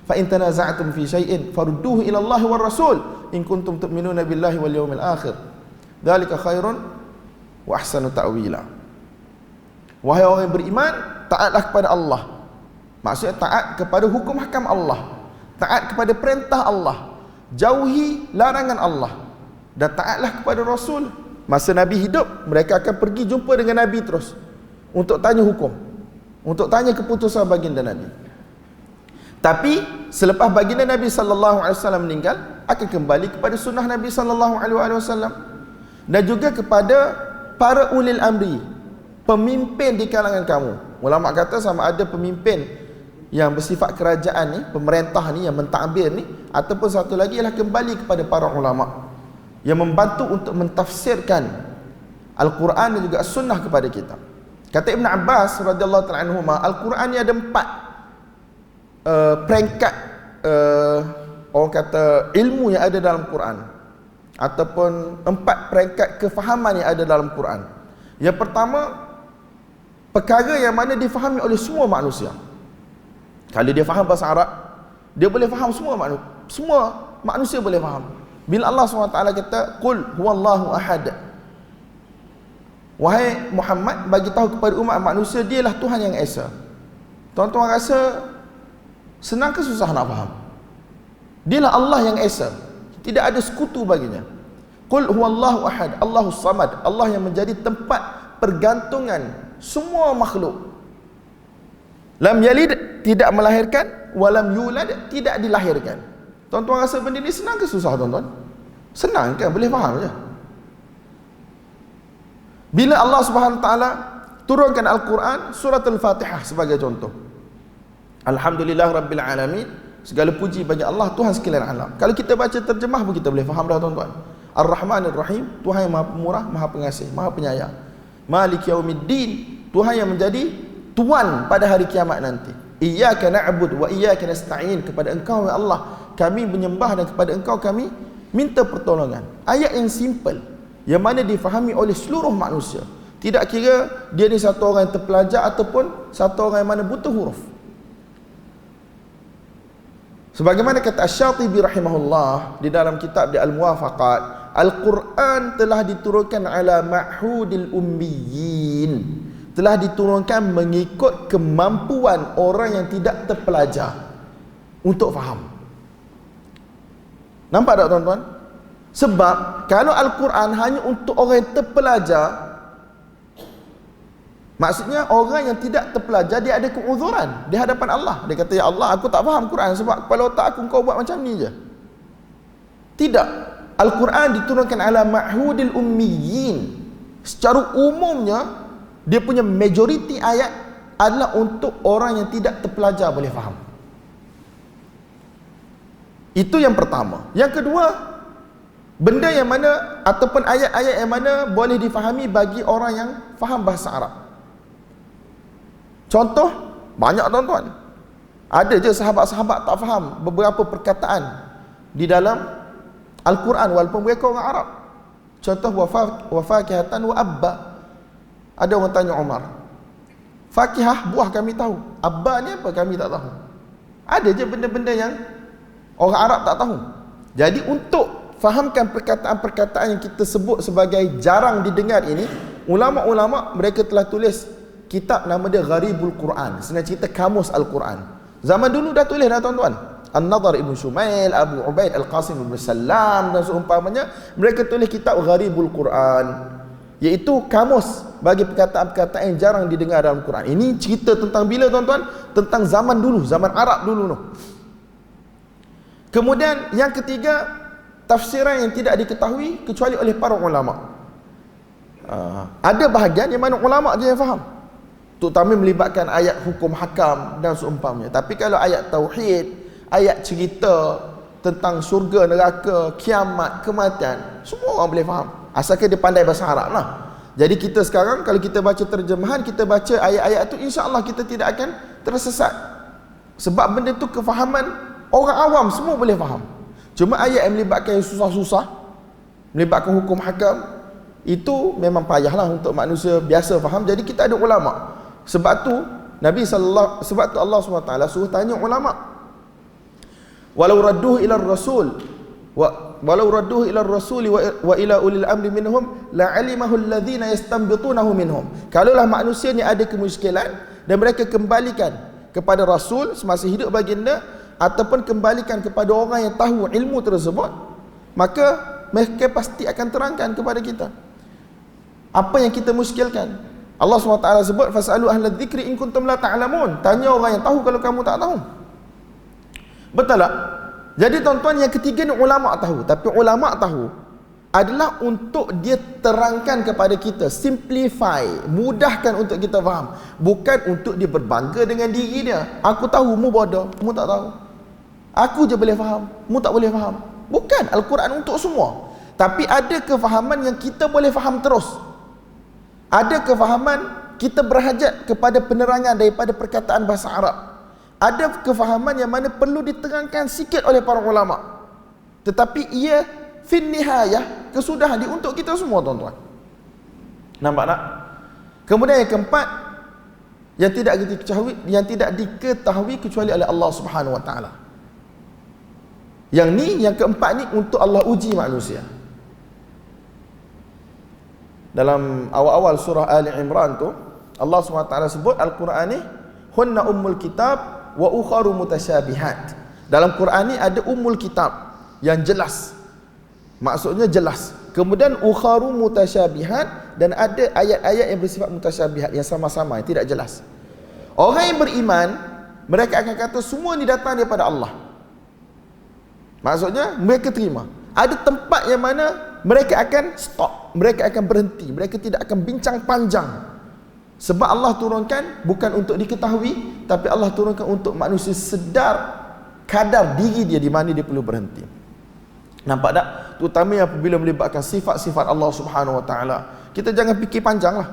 Fa in tanaza'tum fi syai'in farudduhu ila Allah war rasul in kuntum tu'minuna billahi wal yawmil akhir. Dzalika khairun wa ahsanu ta'wila. Wahai orang yang beriman, taatlah kepada Allah. Maksudnya taat kepada hukum hakam Allah, taat kepada perintah Allah, jauhi larangan Allah, dan taatlah kepada Rasul. Masa Nabi hidup, mereka akan pergi jumpa dengan Nabi terus untuk tanya hukum, untuk tanya keputusan baginda Nabi. Tapi selepas baginda Nabi SAW meninggal, akan kembali kepada sunnah Nabi SAW, dan juga kepada para ulil amri, pemimpin di kalangan kamu. Ulama kata sama ada pemimpin yang bersifat kerajaan ni, pemerintah ni yang mentadbir ni, ataupun satu lagi ialah kembali kepada para ulama yang membantu untuk mentafsirkan Al-Quran dan juga Sunnah kepada kita. Kata Ibn Abbas radhiyallahu ta'ala anhuma, Al-Quran ni ada 4 peringkat orang kata ilmu yang ada dalam Quran, ataupun 4 peringkat kefahaman yang ada dalam Quran. Yang pertama, perkara yang mana difahami oleh semua manusia. Kalau dia faham bahasa Arab, dia boleh faham semua manusia boleh faham. Bila Allah SWT kata qul huwallahu ahad, wahai Muhammad, bagi tahu kepada umat manusia dialah Tuhan yang esa. Tuan-tuan rasa senang ke susah nak faham? Dialah Allah yang esa, tidak ada sekutu baginya. Qul huwallahu ahad, Allahus samad, Allah yang menjadi tempat pergantungan semua makhluk. Lam yalid, tidak melahirkan, walam yulad, tidak dilahirkan. Tuan-tuan rasa benda ni senang ke susah tuan-tuan? Senang kan, boleh faham je. Bila Allah Subhanahu taala turunkan Al-Quran, surah Al-Fatihah sebagai contoh. Alhamdulillah Rabbil Alamin, segala puji bagi Allah, Tuhan sekalian alam. Kalau kita baca terjemah pun kita boleh faham dah tuan-tuan. Ar-Rahmanir Rahim, Tuhan yang Maha Pemurah, Maha Pengasih, Maha Penyayang. Malik Yaumiddin, Tuhan yang menjadi tuan pada hari kiamat nanti. Iyyaka na'budu wa iyyaka nasta'in, kepada Engkau ya Allah kami menyembah dan kepada Engkau kami minta pertolongan. Ayat yang simple yang mana difahami oleh seluruh manusia. Tidak kira dia ni satu orang yang terpelajar ataupun satu orang yang mana buta huruf. Sebagaimana kata Asy-Syatibi rahimahullah di dalam kitab dia Al-Muwafaqat, Al-Quran telah diturunkan ala ma'hudil ummiyin, telah diturunkan mengikut kemampuan orang yang tidak terpelajar untuk faham. Nampak tak tuan-tuan? Sebab kalau Al-Quran hanya untuk orang yang terpelajar, maksudnya orang yang tidak terpelajar dia ada keuzuran di hadapan Allah. Dia kata, ya Allah, aku tak faham Quran sebab kepala otak aku kau buat macam ni je. Tidak. Al-Quran diturunkan ala ma'hudil ummiyin. Secara umumnya dia punya majoriti ayat adalah untuk orang yang tidak terpelajar boleh faham. Itu yang pertama. Yang kedua, benda yang mana ataupun ayat-ayat yang mana boleh difahami bagi orang yang faham bahasa Arab. Contoh, banyak tuan-tuan. Ada je sahabat-sahabat tak faham beberapa perkataan di dalam Al-Quran walaupun mereka orang Arab. Contoh, wafakihatan wa abba. Ada orang tanya Umar, fakihah buah kami tahu, abba ni apa kami tak tahu. Ada je benda-benda yang Orang Arab tak tahu. Jadi untuk fahamkan perkataan-perkataan yang kita sebut sebagai jarang didengar ini, ulama-ulama mereka telah tulis kitab nama dia Gharibul Quran. Senang cerita kamus Al-Quran. Zaman dulu dah tulis dah tuan-tuan. An-Nadhr Ibn Shumail, Abu Ubaid Al-Qasim Ibn Salam dan seumpamanya, mereka tulis kitab Gharibul Quran, iaitu kamus bagi perkataan-perkataan yang jarang didengar dalam Quran. Ini cerita tentang bila tuan-tuan? Tentang zaman dulu, zaman Arab dulu tu. Kemudian yang ketiga, tafsiran yang tidak diketahui kecuali oleh para ulama. Ada bahagian yang mana ulama je yang faham, terutama melibatkan ayat hukum hakam dan seumpamanya. Tapi kalau ayat tauhid, ayat cerita tentang syurga, neraka, kiamat, kematian, semua orang boleh faham, asalkan dia pandai bahasa Arab lah. Jadi kita sekarang kalau kita baca terjemahan, kita baca ayat-ayat tu, insya-Allah kita tidak akan tersesat. Sebab benda tu kefahaman orang awam semua boleh faham. Cuma ayat yang melibatkan yang susah-susah, melibatkan hukum hakam, itu memang payahlah untuk manusia biasa faham. Jadi kita ada ulama. Sebab tu Allah SWT suruh tanya ulama. Walau radduhu ila rasul wa ila ulil amri minhum la'alimahu alladhina yastanbitunahu minhum. Kalaulah manusia ni ada kemusykilan dan mereka kembalikan kepada rasul semasa hidup baginda, ataupun kembalikan kepada orang yang tahu ilmu tersebut, maka mereka pasti akan terangkan kepada kita apa yang kita muskilkan. Allah SWT sebut fasalu ahla dzikri in kuntum la ta'lamun. Tanya orang yang tahu kalau kamu tak tahu. Betul tak? Jadi tuan-tuan, yang ketiga ni ulama tahu. Tapi ulama tahu adalah untuk dia terangkan kepada kita, simplify, mudahkan untuk kita faham. Bukan untuk dia berbangga dengan diri dia. Aku tahu, mu bodoh, mu tak tahu. Aku je boleh faham, mu tak boleh faham. Bukan, Al-Quran untuk semua. Tapi ada kefahaman yang kita boleh faham terus. Ada kefahaman kita berhajat kepada penerangan daripada perkataan bahasa Arab. Ada kefahaman yang mana perlu diterangkan sikit oleh para ulama. Tetapi ia fin nihayah, kesudahan dia untuk kita semua tuan-tuan. Nampak tak? Kemudian yang keempat, yang tidak diketahui kecuali oleh Allah Subhanahu Wa Taala. Yang ni, yang keempat ni untuk Allah uji manusia. Dalam awal-awal surah Ali Imran tu, Allah SWT sebut Al-Quran ni hunna ummul kitab wa ukharu mutasyabihat. Dalam Quran ni ada ummul kitab yang jelas, maksudnya jelas. Kemudian ukharu mutasyabihat, dan ada ayat-ayat yang bersifat mutasyabihat, yang sama-sama, yang tidak jelas. Orang yang beriman, mereka akan kata semua ni datang daripada Allah. Maksudnya mereka terima. Ada tempat yang mana mereka akan stop, mereka akan berhenti, mereka tidak akan bincang panjang. Sebab Allah turunkan bukan untuk diketahui, tapi Allah turunkan untuk manusia sedar kadar diri dia di mana dia perlu berhenti. Nampak tak? Terutama apabila melibatkan sifat-sifat Allah Subhanahu Wa Taala, kita jangan fikir panjang lah.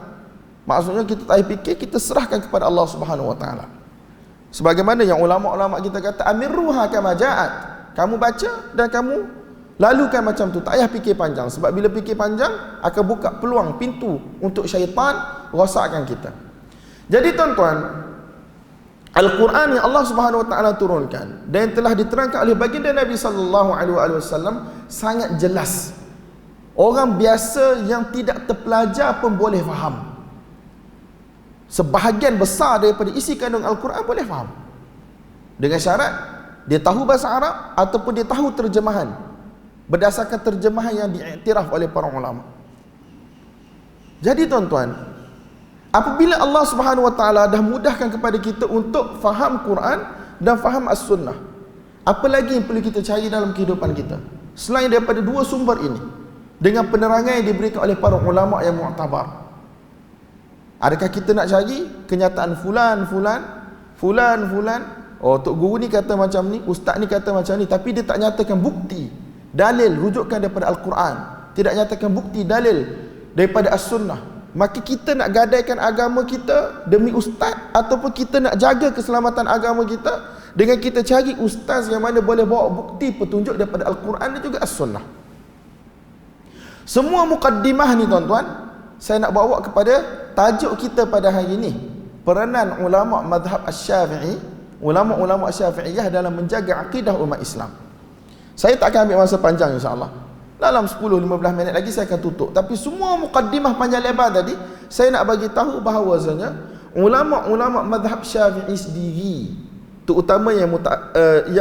Maksudnya kita tak fikir, kita serahkan kepada Allah Subhanahu Wa Taala. Sebagaimana yang ulama-ulama kita kata, amirruha kama ja'at. Kamu baca dan kamu lalukan macam tu, tak payah fikir panjang. Sebab bila fikir panjang akan buka peluang, pintu untuk syaitan rosakkan kita. Jadi tuan-tuan, Al-Quran yang Allah Subhanahu Wa Taala turunkan dan yang telah diterangkan oleh baginda Nabi sallallahu alaihi wasallam sangat jelas. Orang biasa yang tidak terpelajar pun boleh faham. Sebahagian besar daripada isi kandung Al-Quran boleh faham, dengan syarat dia tahu bahasa Arab ataupun dia tahu terjemahan berdasarkan terjemahan yang diiktiraf oleh para ulama. Jadi tuan-tuan, apabila Allah Subhanahu Wa Taala dah mudahkan kepada kita untuk faham Quran dan faham As-Sunnah, apa lagi yang perlu kita cari dalam kehidupan kita selain daripada dua sumber ini dengan penerangan yang diberikan oleh para ulama yang mu'tabar? Adakah kita nak cari kenyataan fulan, oh tok guru ni kata macam ni, ustaz ni kata macam ni, tapi dia tak nyatakan bukti, dalil, rujukan daripada Al-Quran, tidak nyatakan bukti, dalil daripada As-Sunnah, maka kita nak gadaikan agama kita demi ustaz, ataupun kita nak jaga keselamatan agama kita dengan kita cari ustaz yang mana boleh bawa bukti petunjuk daripada Al-Quran dan juga As-Sunnah. Semua mukaddimah ni tuan-tuan, saya nak bawa kepada tajuk kita pada hari ini, peranan ulama mazhab Asy-Syafi'i, ulama-ulama Syafi'iyah dalam menjaga akidah umat Islam. Saya tak akan ambil masa panjang insya-Allah. Dalam 10-15 minit lagi saya akan tutup. Tapi semua mukaddimah panjang lebar tadi, saya nak bagi tahu bahawasanya ulama-ulama mazhab Syafi'i sendiri, terutama yang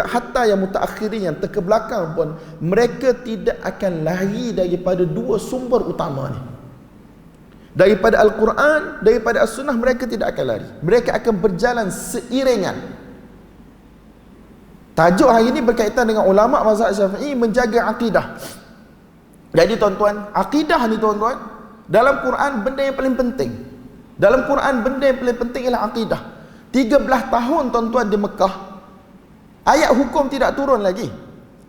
hatta yang mutaakhirin, yang terkebelakang pun, mereka tidak akan lari daripada dua sumber utama ni. Daripada Al-Quran, daripada As-Sunnah, mereka tidak akan lari. Mereka akan berjalan seiringan. Tajuk hari ini berkaitan dengan ulama mazhab Syafi'i menjaga akidah. Jadi tuan-tuan, akidah ni tuan-tuan, dalam Quran benda yang paling penting. Dalam Quran benda yang paling penting ialah akidah. 13 tahun tuan-tuan di Mekah, ayat hukum tidak turun lagi.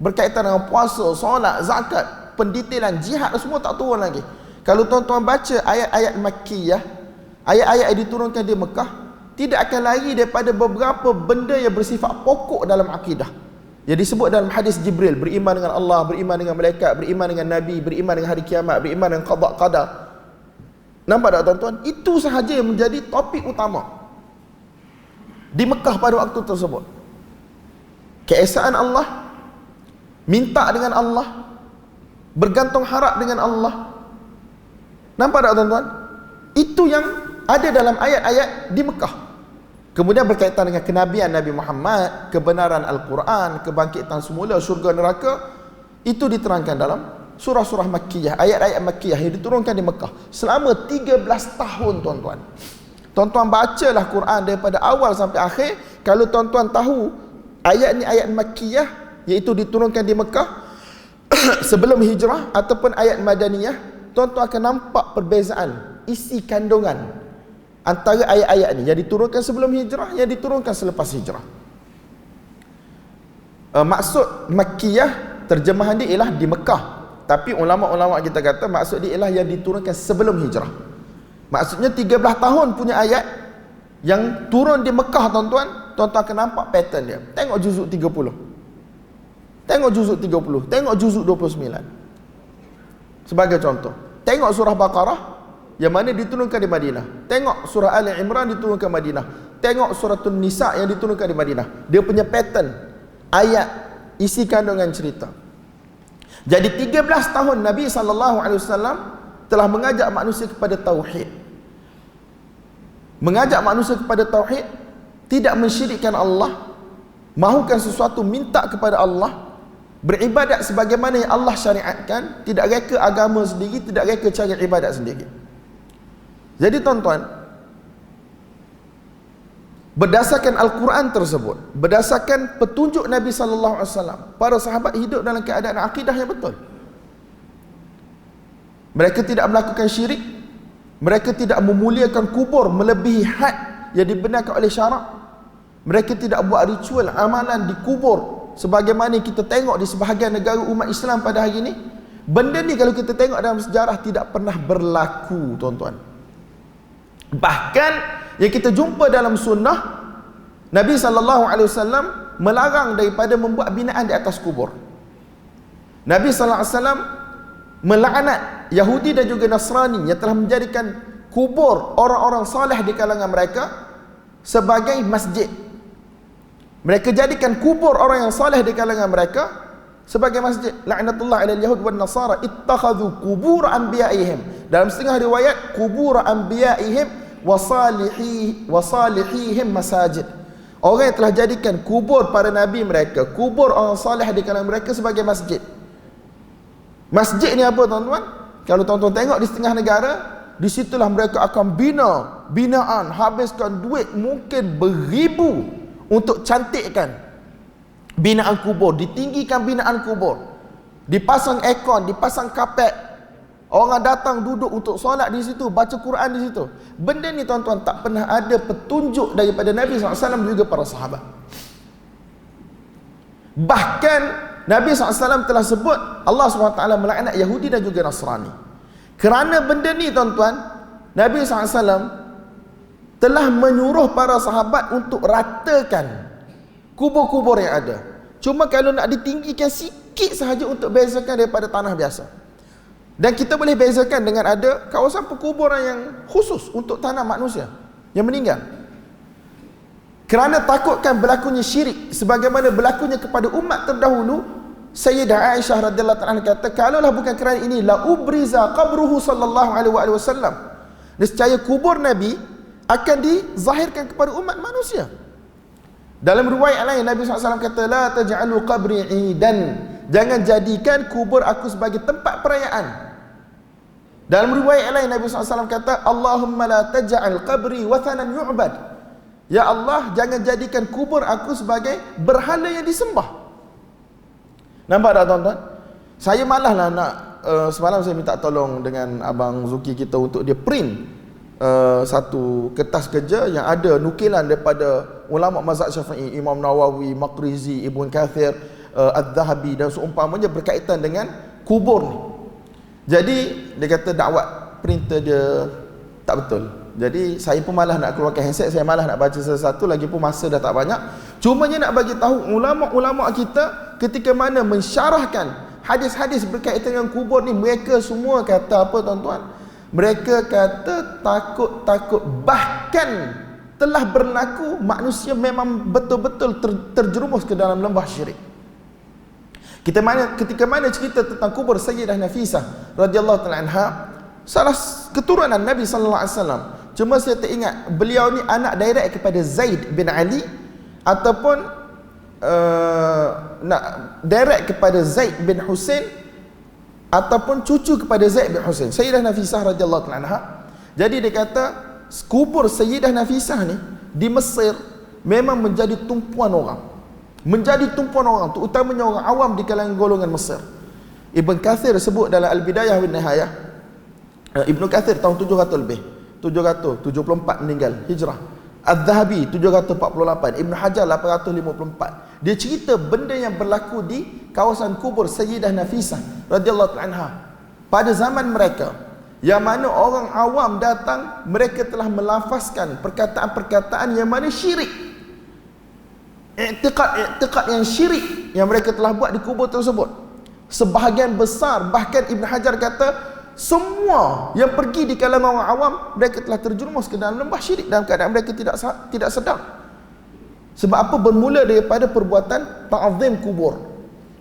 Berkaitan dengan puasa, solat, zakat, pendetailan jihad semua tak turun lagi. Kalau tuan-tuan baca ayat-ayat Makkiyah, ayat-ayat yang diturunkan di Mekah, tidak akan lari daripada beberapa benda yang bersifat pokok dalam akidah. Yang disebut dalam hadis Jibril, beriman dengan Allah, beriman dengan malaikat, beriman dengan Nabi, beriman dengan hari kiamat, beriman dengan qada qadar. Nampak tak tuan-tuan? Itu sahaja yang menjadi topik utama di Mekah pada waktu tersebut. Keesaan Allah, minta dengan Allah, bergantung harap dengan Allah. Nampak tak tuan-tuan? Itu yang ada dalam ayat-ayat di Mekah. Kemudian berkaitan dengan kenabian Nabi Muhammad, kebenaran Al-Quran, kebangkitan semula, syurga neraka, itu diterangkan dalam surah-surah Makkiyah, ayat-ayat Makkiyah yang diturunkan di Mekah selama 13 tahun tuan-tuan. Tuan-tuan bacalah Quran daripada awal sampai akhir. Kalau tuan-tuan tahu ayat ni ayat Makkiyah, iaitu diturunkan di Mekah sebelum hijrah, ataupun ayat Madaniyah, tuan-tuan akan nampak perbezaan isi kandungan antara ayat-ayat ni yang diturunkan sebelum hijrah, yang diturunkan selepas hijrah. Maksud Makkiyah, terjemahan dia ialah di Mekah, tapi ulama-ulama kita kata maksud dia ialah yang diturunkan sebelum hijrah. Maksudnya 13 tahun punya ayat yang turun di Mekah tuan-tuan, tuan-tuan akan nampak pattern dia. Tengok juzuk 30, tengok juzuk 30, tengok juzuk 29 sebagai contoh. Tengok surah Baqarah yang mana diturunkan di Madinah. Tengok surah Ali Imran diturunkan di Madinah. Tengok suratul Nisa yang diturunkan di Madinah. Dia punya pattern ayat, isi kandungan cerita. Jadi 13 tahun Nabi SAW telah mengajak manusia kepada tauhid. Mengajak manusia kepada tauhid, tidak mensyirikkan Allah, mahukan sesuatu, minta kepada Allah, beribadat sebagaimana yang Allah syariatkan, tidak reka agama sendiri, tidak reka cara ibadat sendiri. Jadi tuan-tuan, berdasarkan Al-Quran tersebut, berdasarkan petunjuk Nabi SAW, para sahabat hidup dalam keadaan akidah yang betul. Mereka tidak melakukan syirik, mereka tidak memuliakan kubur melebihi had yang dibenarkan oleh syarak. Mereka tidak buat ritual amalan di kubur sebagaimana kita tengok di sebahagian negara umat Islam pada hari ini. Benda ni kalau kita tengok dalam sejarah tidak pernah berlaku tuan-tuan. Bahkan yang kita jumpa dalam sunnah, Nabi SAW melarang daripada membuat binaan di atas kubur. Nabi SAW melaknat Yahudi dan juga Nasrani yang telah menjadikan kubur orang-orang saleh di kalangan mereka sebagai masjid. Mereka jadikan kubur orang yang saleh di kalangan mereka sebagai masjid. La'natullah 'alal yahud wan nasara ittakhadhu qubur anbiya'ihim. Dalam setengah riwayat, qubur anbiya'ihim wa salihihim masajid. Orang yang telah jadikan kubur para nabi mereka, kubur orang saleh di kalangan mereka sebagai masjid. Masjid ni apa tuan-tuan? Kalau tuan-tuan tengok di setengah negara, di situlah mereka akan binaan, habiskan duit mungkin beribu untuk cantikkan binaan kubur, ditinggikan binaan kubur, dipasang aircon, dipasang kapet, orang datang duduk untuk solat di situ, baca Quran di situ. Benda ni tuan-tuan tak pernah ada petunjuk daripada Nabi SAW juga para sahabat. Bahkan Nabi SAW telah sebut Allah SWT melaknat Yahudi dan juga Nasrani. Kerana benda ni tuan-tuan, Nabi SAW telah menyuruh para sahabat untuk ratakan kubur-kubur yang ada. Cuma kalau nak ditinggikan sikit sahaja untuk bezakan daripada tanah biasa. Dan kita boleh bezakan dengan ada kawasan perkuburan yang khusus untuk tanah manusia yang meninggal. Kerana takutkan berlakunya syirik sebagaimana berlakunya kepada umat terdahulu, Sayyidah Aisyah radhiyallahu ta'ala kata, kalaulah bukan kerana ini, la ubriza qabruhu sallallahu alaihi wasallam. Nescaya kubur Nabi akan dizahirkan kepada umat manusia. Dalam riwayat lain Nabi SAW kata, la taj'alu qabri idan, jangan jadikan kubur aku sebagai tempat perayaan. Dalam riwayat lain Nabi SAW kata, Allahumma la taj'al qabri wathanan yu'bad, ya Allah, jangan jadikan kubur aku sebagai berhala yang disembah. Nampak tak tuan-tuan? Saya malaslah nak semalam saya minta tolong dengan Abang Zuki kita untuk dia print satu kertas kerja yang ada nukilan daripada ulama mazhab Syafi'i, Imam Nawawi, Maqrizi, Ibn Kathir, Al-Dhahabi dan seumpamanya berkaitan dengan kubur ni. Jadi dia kata dakwat printer dia tak betul. Jadi saya pun malas nak keluarkan handset, saya malas nak baca sesuatu, lagi pun masa dah tak banyak. Cumanya nak bagi tahu ulama-ulama kita ketika mana mensyarahkan hadis-hadis berkaitan dengan kubur ni, mereka semua kata apa tuan-tuan? Mereka kata takut-takut, bahkan telah berlaku manusia memang betul-betul terjerumus ke dalam lembah syirik. Ketika mana cerita tentang kubur Sayyidah Nafisah radhiyallahu ta'ala anha, salah keturunan Nabi sallallahu alaihi wasallam. Cuma saya tak ingat beliau ni anak direct kepada Zaid bin Ali ataupun nak direct kepada Zaid bin Husain ataupun cucu kepada Zaid bin Husain, Sayyidah Nafisah radhiyallahu ta'ala anha. Jadi dia kata kubur Sayyidah Nafisah ni di Mesir memang menjadi tumpuan orang. Menjadi tumpuan orang, terutamanya orang awam di kalangan golongan Mesir. Ibn Kathir sebut dalam Al-Bidayah wa Nihayah, Ibnu Kathir tahun 700 lebih, 774 meninggal Hijrah. Al-Dhahabi 748, Ibn Hajar 854. Dia cerita benda yang berlaku di kawasan kubur Sayyidah Nafisah radhiyallahu anha pada zaman mereka, yang mana orang awam datang, mereka telah melafazkan perkataan-perkataan yang mana syirik, i'tiqad yang syirik yang mereka telah buat di kubur tersebut. Sebahagian besar, bahkan Ibn Hajar kata semua yang pergi di kalangan orang awam, mereka telah terjerumus ke dalam lembah syirik dalam keadaan mereka tidak sedar. Sebab apa? Bermula daripada perbuatan ta'zim kubur,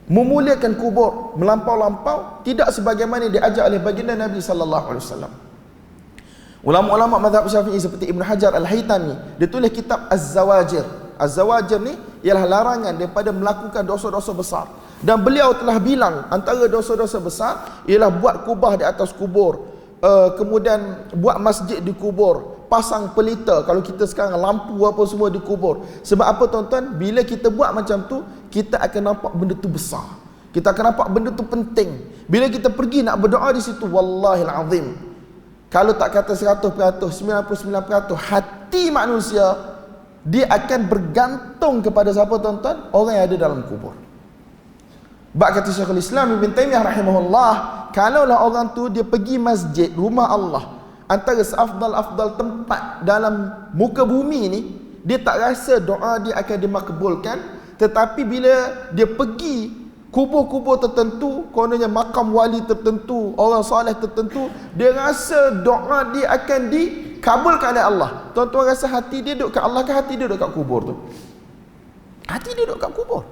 memuliakan kubur melampau-lampau, tidak sebagaimana diajar oleh baginda Nabi sallallahu alaihi wasallam. Ulama-ulama mazhab Syafi'i seperti Ibn Hajar Al-Haytami, dia tulis kitab Az-Zawajir. Az-Zawajir ni ialah larangan daripada melakukan dosa-dosa besar. Dan beliau telah bilang antara dosa-dosa besar ialah buat kubah di atas kubur, kemudian buat masjid di kubur, pasang pelita, kalau kita sekarang lampu apa semua di kubur. Sebab apa tuan-tuan? Bila kita buat macam tu, kita akan nampak benda tu besar, kita akan nampak benda tu penting. Bila kita pergi nak berdoa di situ, wallahil azim, kalau tak kata 100%, 99%, hati manusia dia akan bergantung kepada siapa tuan-tuan? Orang yang ada dalam kubur. Bak kata Syekhul Islam Ibn Taymiyah rahimahullah, kalaulah orang tu dia pergi masjid, rumah Allah, antara seafdal-afdal tempat dalam muka bumi ni, dia tak rasa doa dia akan dimakbulkan. Tetapi bila dia pergi kubur-kubur tertentu, kononnya makam wali tertentu, orang soleh tertentu, dia rasa doa dia akan dikabulkan oleh Allah. Tuan-tuan rasa hati dia duduk kat Allah ke hati dia duduk kat kubur tu? Hati dia duduk kat kubur.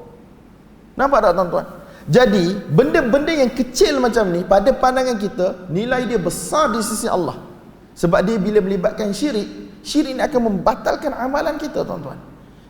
Nampak tak tuan-tuan? Jadi benda-benda yang kecil macam ni, pada pandangan kita nilai dia besar di sisi Allah. Sebab dia bila melibatkan syirik, syirik ini akan membatalkan amalan kita tuan-tuan.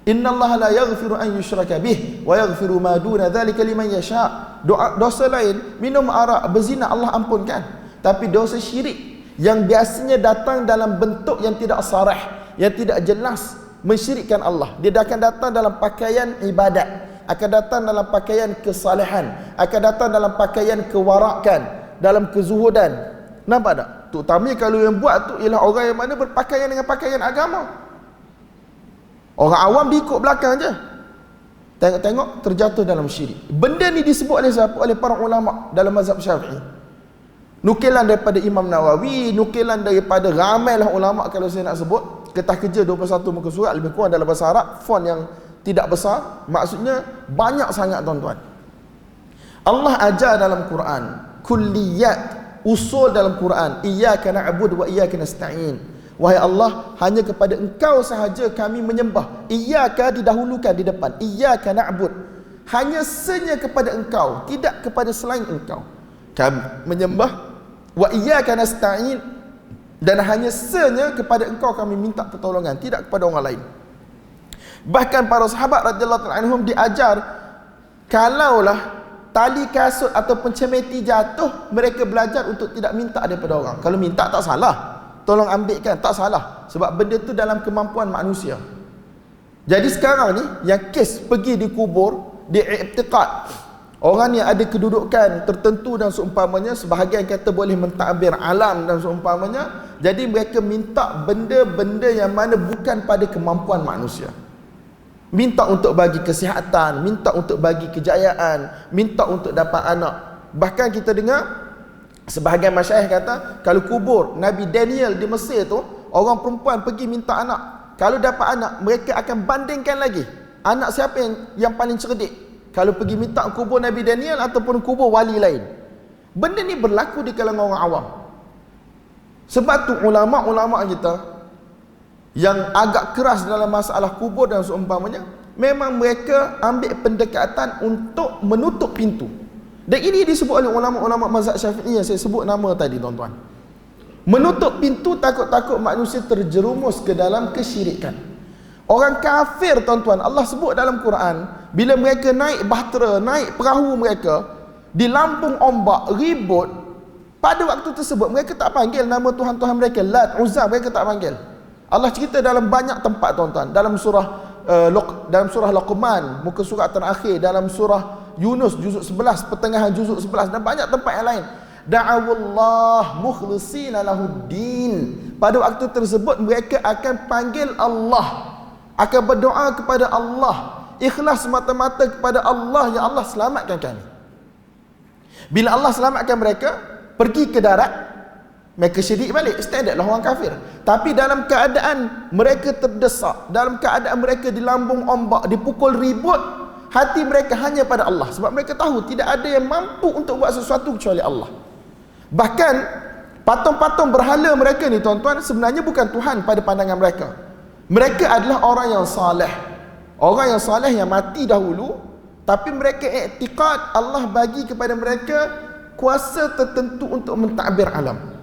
Innallaha la yaghfiru an yushraka bih wa yaghfiru ma duna dzalika liman yasha. Dosa lain, minum arak, berzina, Allah ampunkan. Tapi dosa syirik yang biasanya datang dalam bentuk yang tidak sarah, yang tidak jelas, mensyirikkan Allah, dia akan datang dalam pakaian ibadat, akan datang dalam pakaian kesalehan, akan datang dalam pakaian kewarakan, dalam kezuhudan. Nampak tak? Terutamanya kalau yang buat tu ialah orang yang mana berpakaian dengan pakaian agama. Orang awam diikut belakang je, tengok-tengok terjatuh dalam syirik. Benda ni disebut oleh siapa? Oleh para ulama dalam mazhab Syafi'i. Nukilan daripada Imam Nawawi, nukilan daripada ramailah ulama. Kalau saya nak sebut, kertas kerja 21 muka surat, lebih kurang dalam bahasa Arab, font yang tidak besar, maksudnya banyak sangat tuan-tuan. Allah ajar dalam Quran kulliyat, usul dalam Quran, iyyaka na'budu wa iyyaka nasta'in. Wahai Allah, hanya kepada Engkau sahaja kami menyembah. Iyyaka didahulukan di depan, iyyaka na'bud, hanya senya kepada engkau, tidak kepada selain engkau. Kami menyembah, wa iyyaka nasta'in, dan hanya senya kepada engkau kami minta pertolongan, tidak kepada orang lain. Bahkan para sahabat radhiyallahu anhum diajar, kalaulah tali kasut ataupun cemeti jatuh, mereka belajar untuk tidak minta daripada orang. Kalau minta tak salah, tolong ambilkan, tak salah, sebab benda tu dalam kemampuan manusia. Jadi sekarang ni yang kes pergi di kubur, di i'tiqad, orang yang ada kedudukan tertentu dan seumpamanya, sebahagian kata boleh mentadbir alam dan seumpamanya, jadi mereka minta benda-benda yang mana bukan pada kemampuan manusia. Minta untuk bagi kesihatan, minta untuk bagi kejayaan, minta untuk dapat anak. Bahkan kita dengar sebahagian masyayikh kata, kalau kubur Nabi Daniel di Mesir tu, orang perempuan pergi minta anak, kalau dapat anak, mereka akan bandingkan lagi anak siapa yang paling cerdik, kalau pergi minta kubur Nabi Daniel ataupun kubur wali lain. Benda ni berlaku di kalangan orang awam. Sebab tu ulama-ulama kita yang agak keras dalam masalah kubur dan seumpamanya, memang mereka ambil pendekatan untuk menutup pintu. Dan ini disebut oleh ulama-ulama mazhab Syafi'i yang saya sebut nama tadi, tuan-tuan. Menutup pintu, takut-takut manusia terjerumus ke dalam kesyirikan. Orang kafir, tuan-tuan, Allah sebut dalam Quran, bila mereka naik bahtera, naik perahu mereka di lambung ombak, ribut, pada waktu tersebut mereka tak panggil nama Tuhan-Tuhan mereka, Lat, Uzza, mereka tak panggil. Allah cerita dalam banyak tempat, tuan-tuan, dalam surah Luqman, muka surat terakhir, dalam surah Yunus juzuk 11, pertengahan juzuk 11, dan banyak tempat yang lain. Da'awullah mukhlishina lahuddin. Pada waktu tersebut mereka akan panggil Allah, akan berdoa kepada Allah, ikhlas semata-mata kepada Allah, ya Allah selamatkan kami. Bila Allah selamatkan mereka, pergi ke darat, mereka syirik balik, standard lah orang kafir. Tapi dalam keadaan mereka terdesak, dalam keadaan mereka di lambung ombak, dipukul ribut, hati mereka hanya pada Allah. Sebab mereka tahu tidak ada yang mampu untuk buat sesuatu kecuali Allah. Bahkan patung-patung berhala mereka ni, tuan-tuan, sebenarnya bukan Tuhan pada pandangan mereka. Mereka adalah orang yang saleh. Orang yang saleh yang mati dahulu, tapi mereka i'tiqad Allah bagi kepada mereka kuasa tertentu untuk mentadbir alam.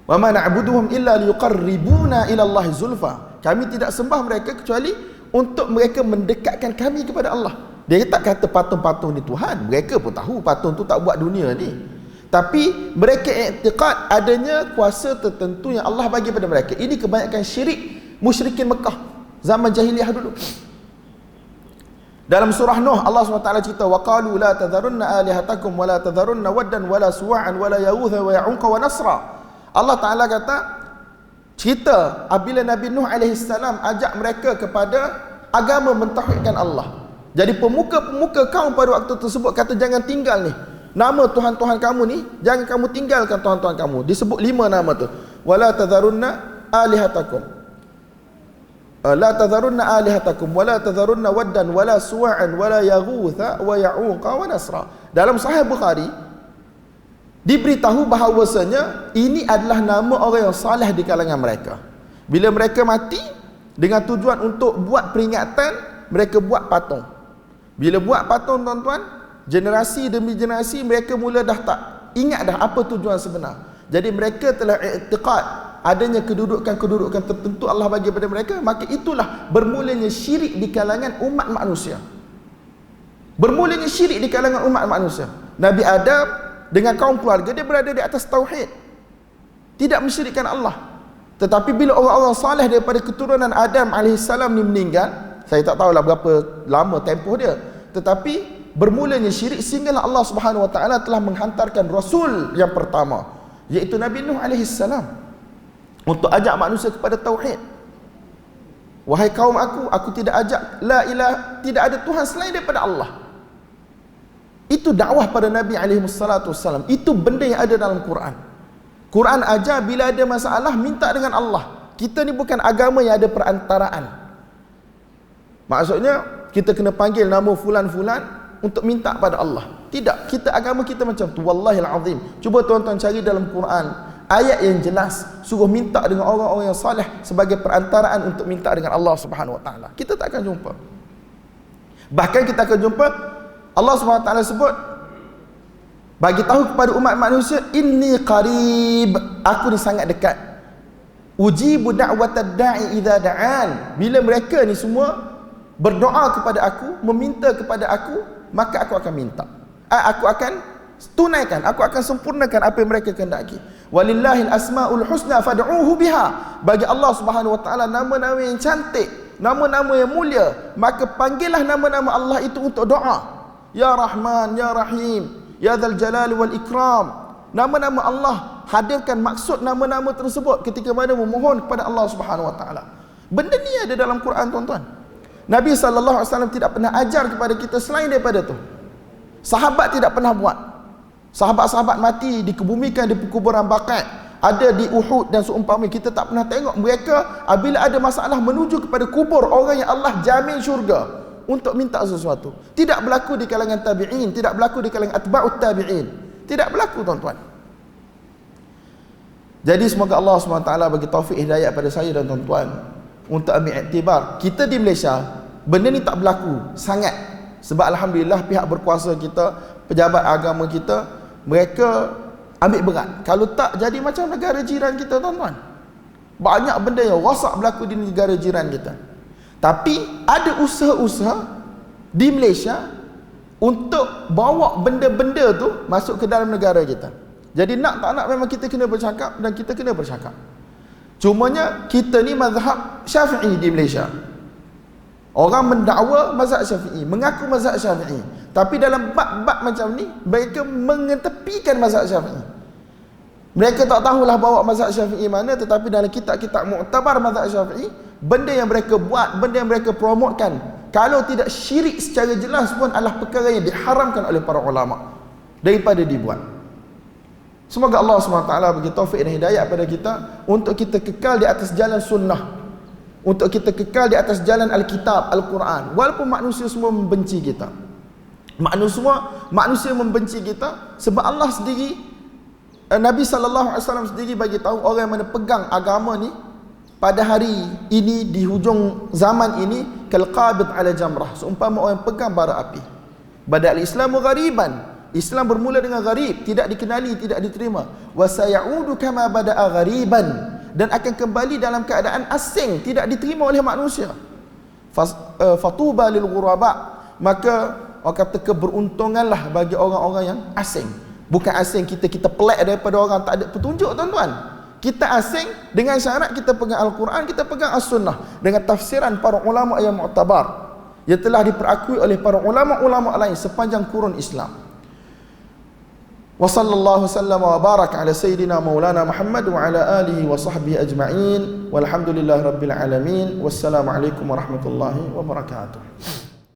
Wa ma na'buduhum illa liyuqarribuna ila Allah zulfa. Kami tidak sembah mereka kecuali untuk mereka mendekatkan kami kepada Allah. Dia tak kata patung-patung ni Tuhan. Mereka pun tahu patung tu tak buat dunia ni. Tapi mereka i'tiqad adanya kuasa tertentu yang Allah bagi pada mereka. Ini kebanyakan syirik musyrikin Mekah zaman jahiliyah dulu. Dalam surah Nuh, Allah SWT cerita, wa qalu la tadharunna alihatakum wa la tadharunna waddan wa la suwa'an wa la yaghutha wa ya'unqa wa nasra. Allah Ta'ala kata, cerita apabila Nabi Nuh AS ajak mereka kepada agama mentauhidkan Allah. Jadi pemuka-pemuka kaum pada waktu tersebut kata, jangan tinggal ni nama Tuhan-Tuhan kamu ni, jangan kamu tinggalkan Tuhan-Tuhan kamu. Disebut 5 nama tu. Wala tadharunna alihatakum, la tadharunna alihatakum, wala tadharunna waddan, wala suwa'an, wala yaghutha wa ya'uqa wa nasra. Dalam Sahih Bukhari diberitahu bahawasanya ini adalah nama orang yang saleh di kalangan mereka. Bila mereka mati, dengan tujuan untuk buat peringatan, mereka buat patung. Bila buat patung, tuan-tuan, generasi demi generasi mereka mula dah tak ingat dah apa tujuan sebenar. Jadi mereka telah i'tiqad adanya kedudukan-kedudukan tertentu Allah bagi kepada mereka, maka itulah bermulanya syirik di kalangan umat manusia. Bermulanya syirik di kalangan umat manusia. Nabi Adam dengan kaum keluarga dia berada di atas tauhid, tidak mensyirikkan Allah. Tetapi bila orang-orang saleh daripada keturunan Adam alaihissalam ni meninggal, saya tak tahulah berapa lama tempoh dia, tetapi bermulanya syirik sehinggalah Allah Subhanahu wa taala telah menghantarkan rasul yang pertama, iaitu Nabi Nuh alaihissalam, untuk ajak manusia kepada tauhid. Wahai kaum aku tidak ajak la ilaha, tidak ada Tuhan selain daripada Allah. Itu dakwah pada Nabi alaihissalam. Itu benda yang ada dalam Quran. Quran ajar bila ada masalah minta dengan Allah. Kita ni bukan agama yang ada perantaraan. Maksudnya kita kena panggil nama fulan-fulan untuk minta pada Allah. Tidak, kita agama kita macam tu. Wallahil azim. Cuba tuan-tuan cari dalam Quran ayat yang jelas suruh minta dengan orang-orang yang saleh sebagai perantaraan untuk minta dengan Allah Subhanahu wa taala. Kita tak akan jumpa. Bahkan kita akan jumpa Allah SWT sebut, bagi tahu kepada umat manusia, inni qarib, aku ni sangat dekat. Ujibu da'watad da'i idza da'an. Bila mereka ni semua berdoa kepada aku, meminta kepada aku, maka aku akan minta. Aku akan tunaikan, aku akan sempurnakan apa yang mereka kehendaki. Walillahil asmaul husna fad'uuhu biha. Bagi Allah Subhanahu wa taala nama-nama yang cantik, nama-nama yang mulia, maka panggillah nama-nama Allah itu untuk doa. Ya Rahman, Ya Rahim, Ya Dzal Jalali wal Ikram. Nama-nama Allah, hadirkan maksud nama-nama tersebut ketika mana memohon kepada Allah Subhanahu wa taala. Benda ni ada dalam Quran, tuan-tuan. Nabi sallallahu alaihi wasallam tidak pernah ajar kepada kita selain daripada tu. Sahabat tidak pernah buat. Sahabat-sahabat mati dikebumikan di kuburan Baqi', ada di Uhud dan seumpama, kita tak pernah tengok mereka apabila ada masalah menuju kepada kubur orang yang Allah jamin syurga untuk minta sesuatu. Tidak berlaku di kalangan tabi'in, tidak berlaku di kalangan atba'ut tabi'in. Tidak berlaku, tuan-tuan. Jadi semoga Allah SWT bagi taufik hidayah pada saya dan tuan-tuan untuk ambil iktibar. Kita di Malaysia, benda ni tak berlaku sangat. Sebab alhamdulillah pihak berkuasa kita, pejabat agama kita, mereka ambil berat. Kalau tak, jadi macam negara jiran kita, tuan-tuan. Banyak benda yang rosak berlaku di negara jiran kita. Tapi ada usaha-usaha di Malaysia untuk bawa benda-benda tu masuk ke dalam negara kita. Jadi nak tak nak memang kita kena bercakap, dan kita kena bercakap. Cumanya kita ni mazhab Syafi'i di Malaysia. Orang mendakwa mazhab Syafi'i, mengaku mazhab Syafi'i, tapi dalam bab-bab macam ni mereka mengetepikan mazhab Syafi'i. Mereka tak tahulah bawa mazhab Syafi'i mana, tetapi dalam kitab-kitab muktabar mazhab Syafi'i, benda yang mereka buat, benda yang mereka promotkan, kalau tidak syirik secara jelas pun adalah perkara yang diharamkan oleh para ulama daripada dibuat. Semoga Allah SWT bagi taufik dan hidayah pada kita untuk kita kekal di atas jalan sunnah, untuk kita kekal di atas jalan Alkitab, Al-Quran. Walaupun manusia semua membenci kita, manusia membenci kita, sebab Allah sendiri, Nabi SAW sendiri bagi tahu orang yang mana pegang agama ni pada hari ini, di hujung zaman ini, kalqabid ala jamrah, seumpama orang yang pegang bara api. Badal Islamu ghariban, Islam bermula dengan gharib, tidak dikenali, tidak diterima. Wa sayaudu kama bada'a ghariban, dan akan kembali dalam keadaan asing, tidak diterima oleh manusia. Fatuba lil ghuraba, maka orang kata keberuntunganlah bagi orang-orang yang asing. Bukan asing kita pelik daripada orang tak ada petunjuk, tuan-tuan. Kita asing dengan syarat kita pegang Al-Quran, kita pegang As-Sunnah dengan tafsiran para ulama yang mu'tabar, yang telah diperakui oleh para ulama-ulama lain sepanjang kurun Islam. Wa sallallahu sallama wa baraka ala sayyidina maulana Muhammad wa ala alihi wa sahbihi ajma'in, walhamdulillahi rabbil alamin. Wassalamu alaikum warahmatullahi wabarakatuh.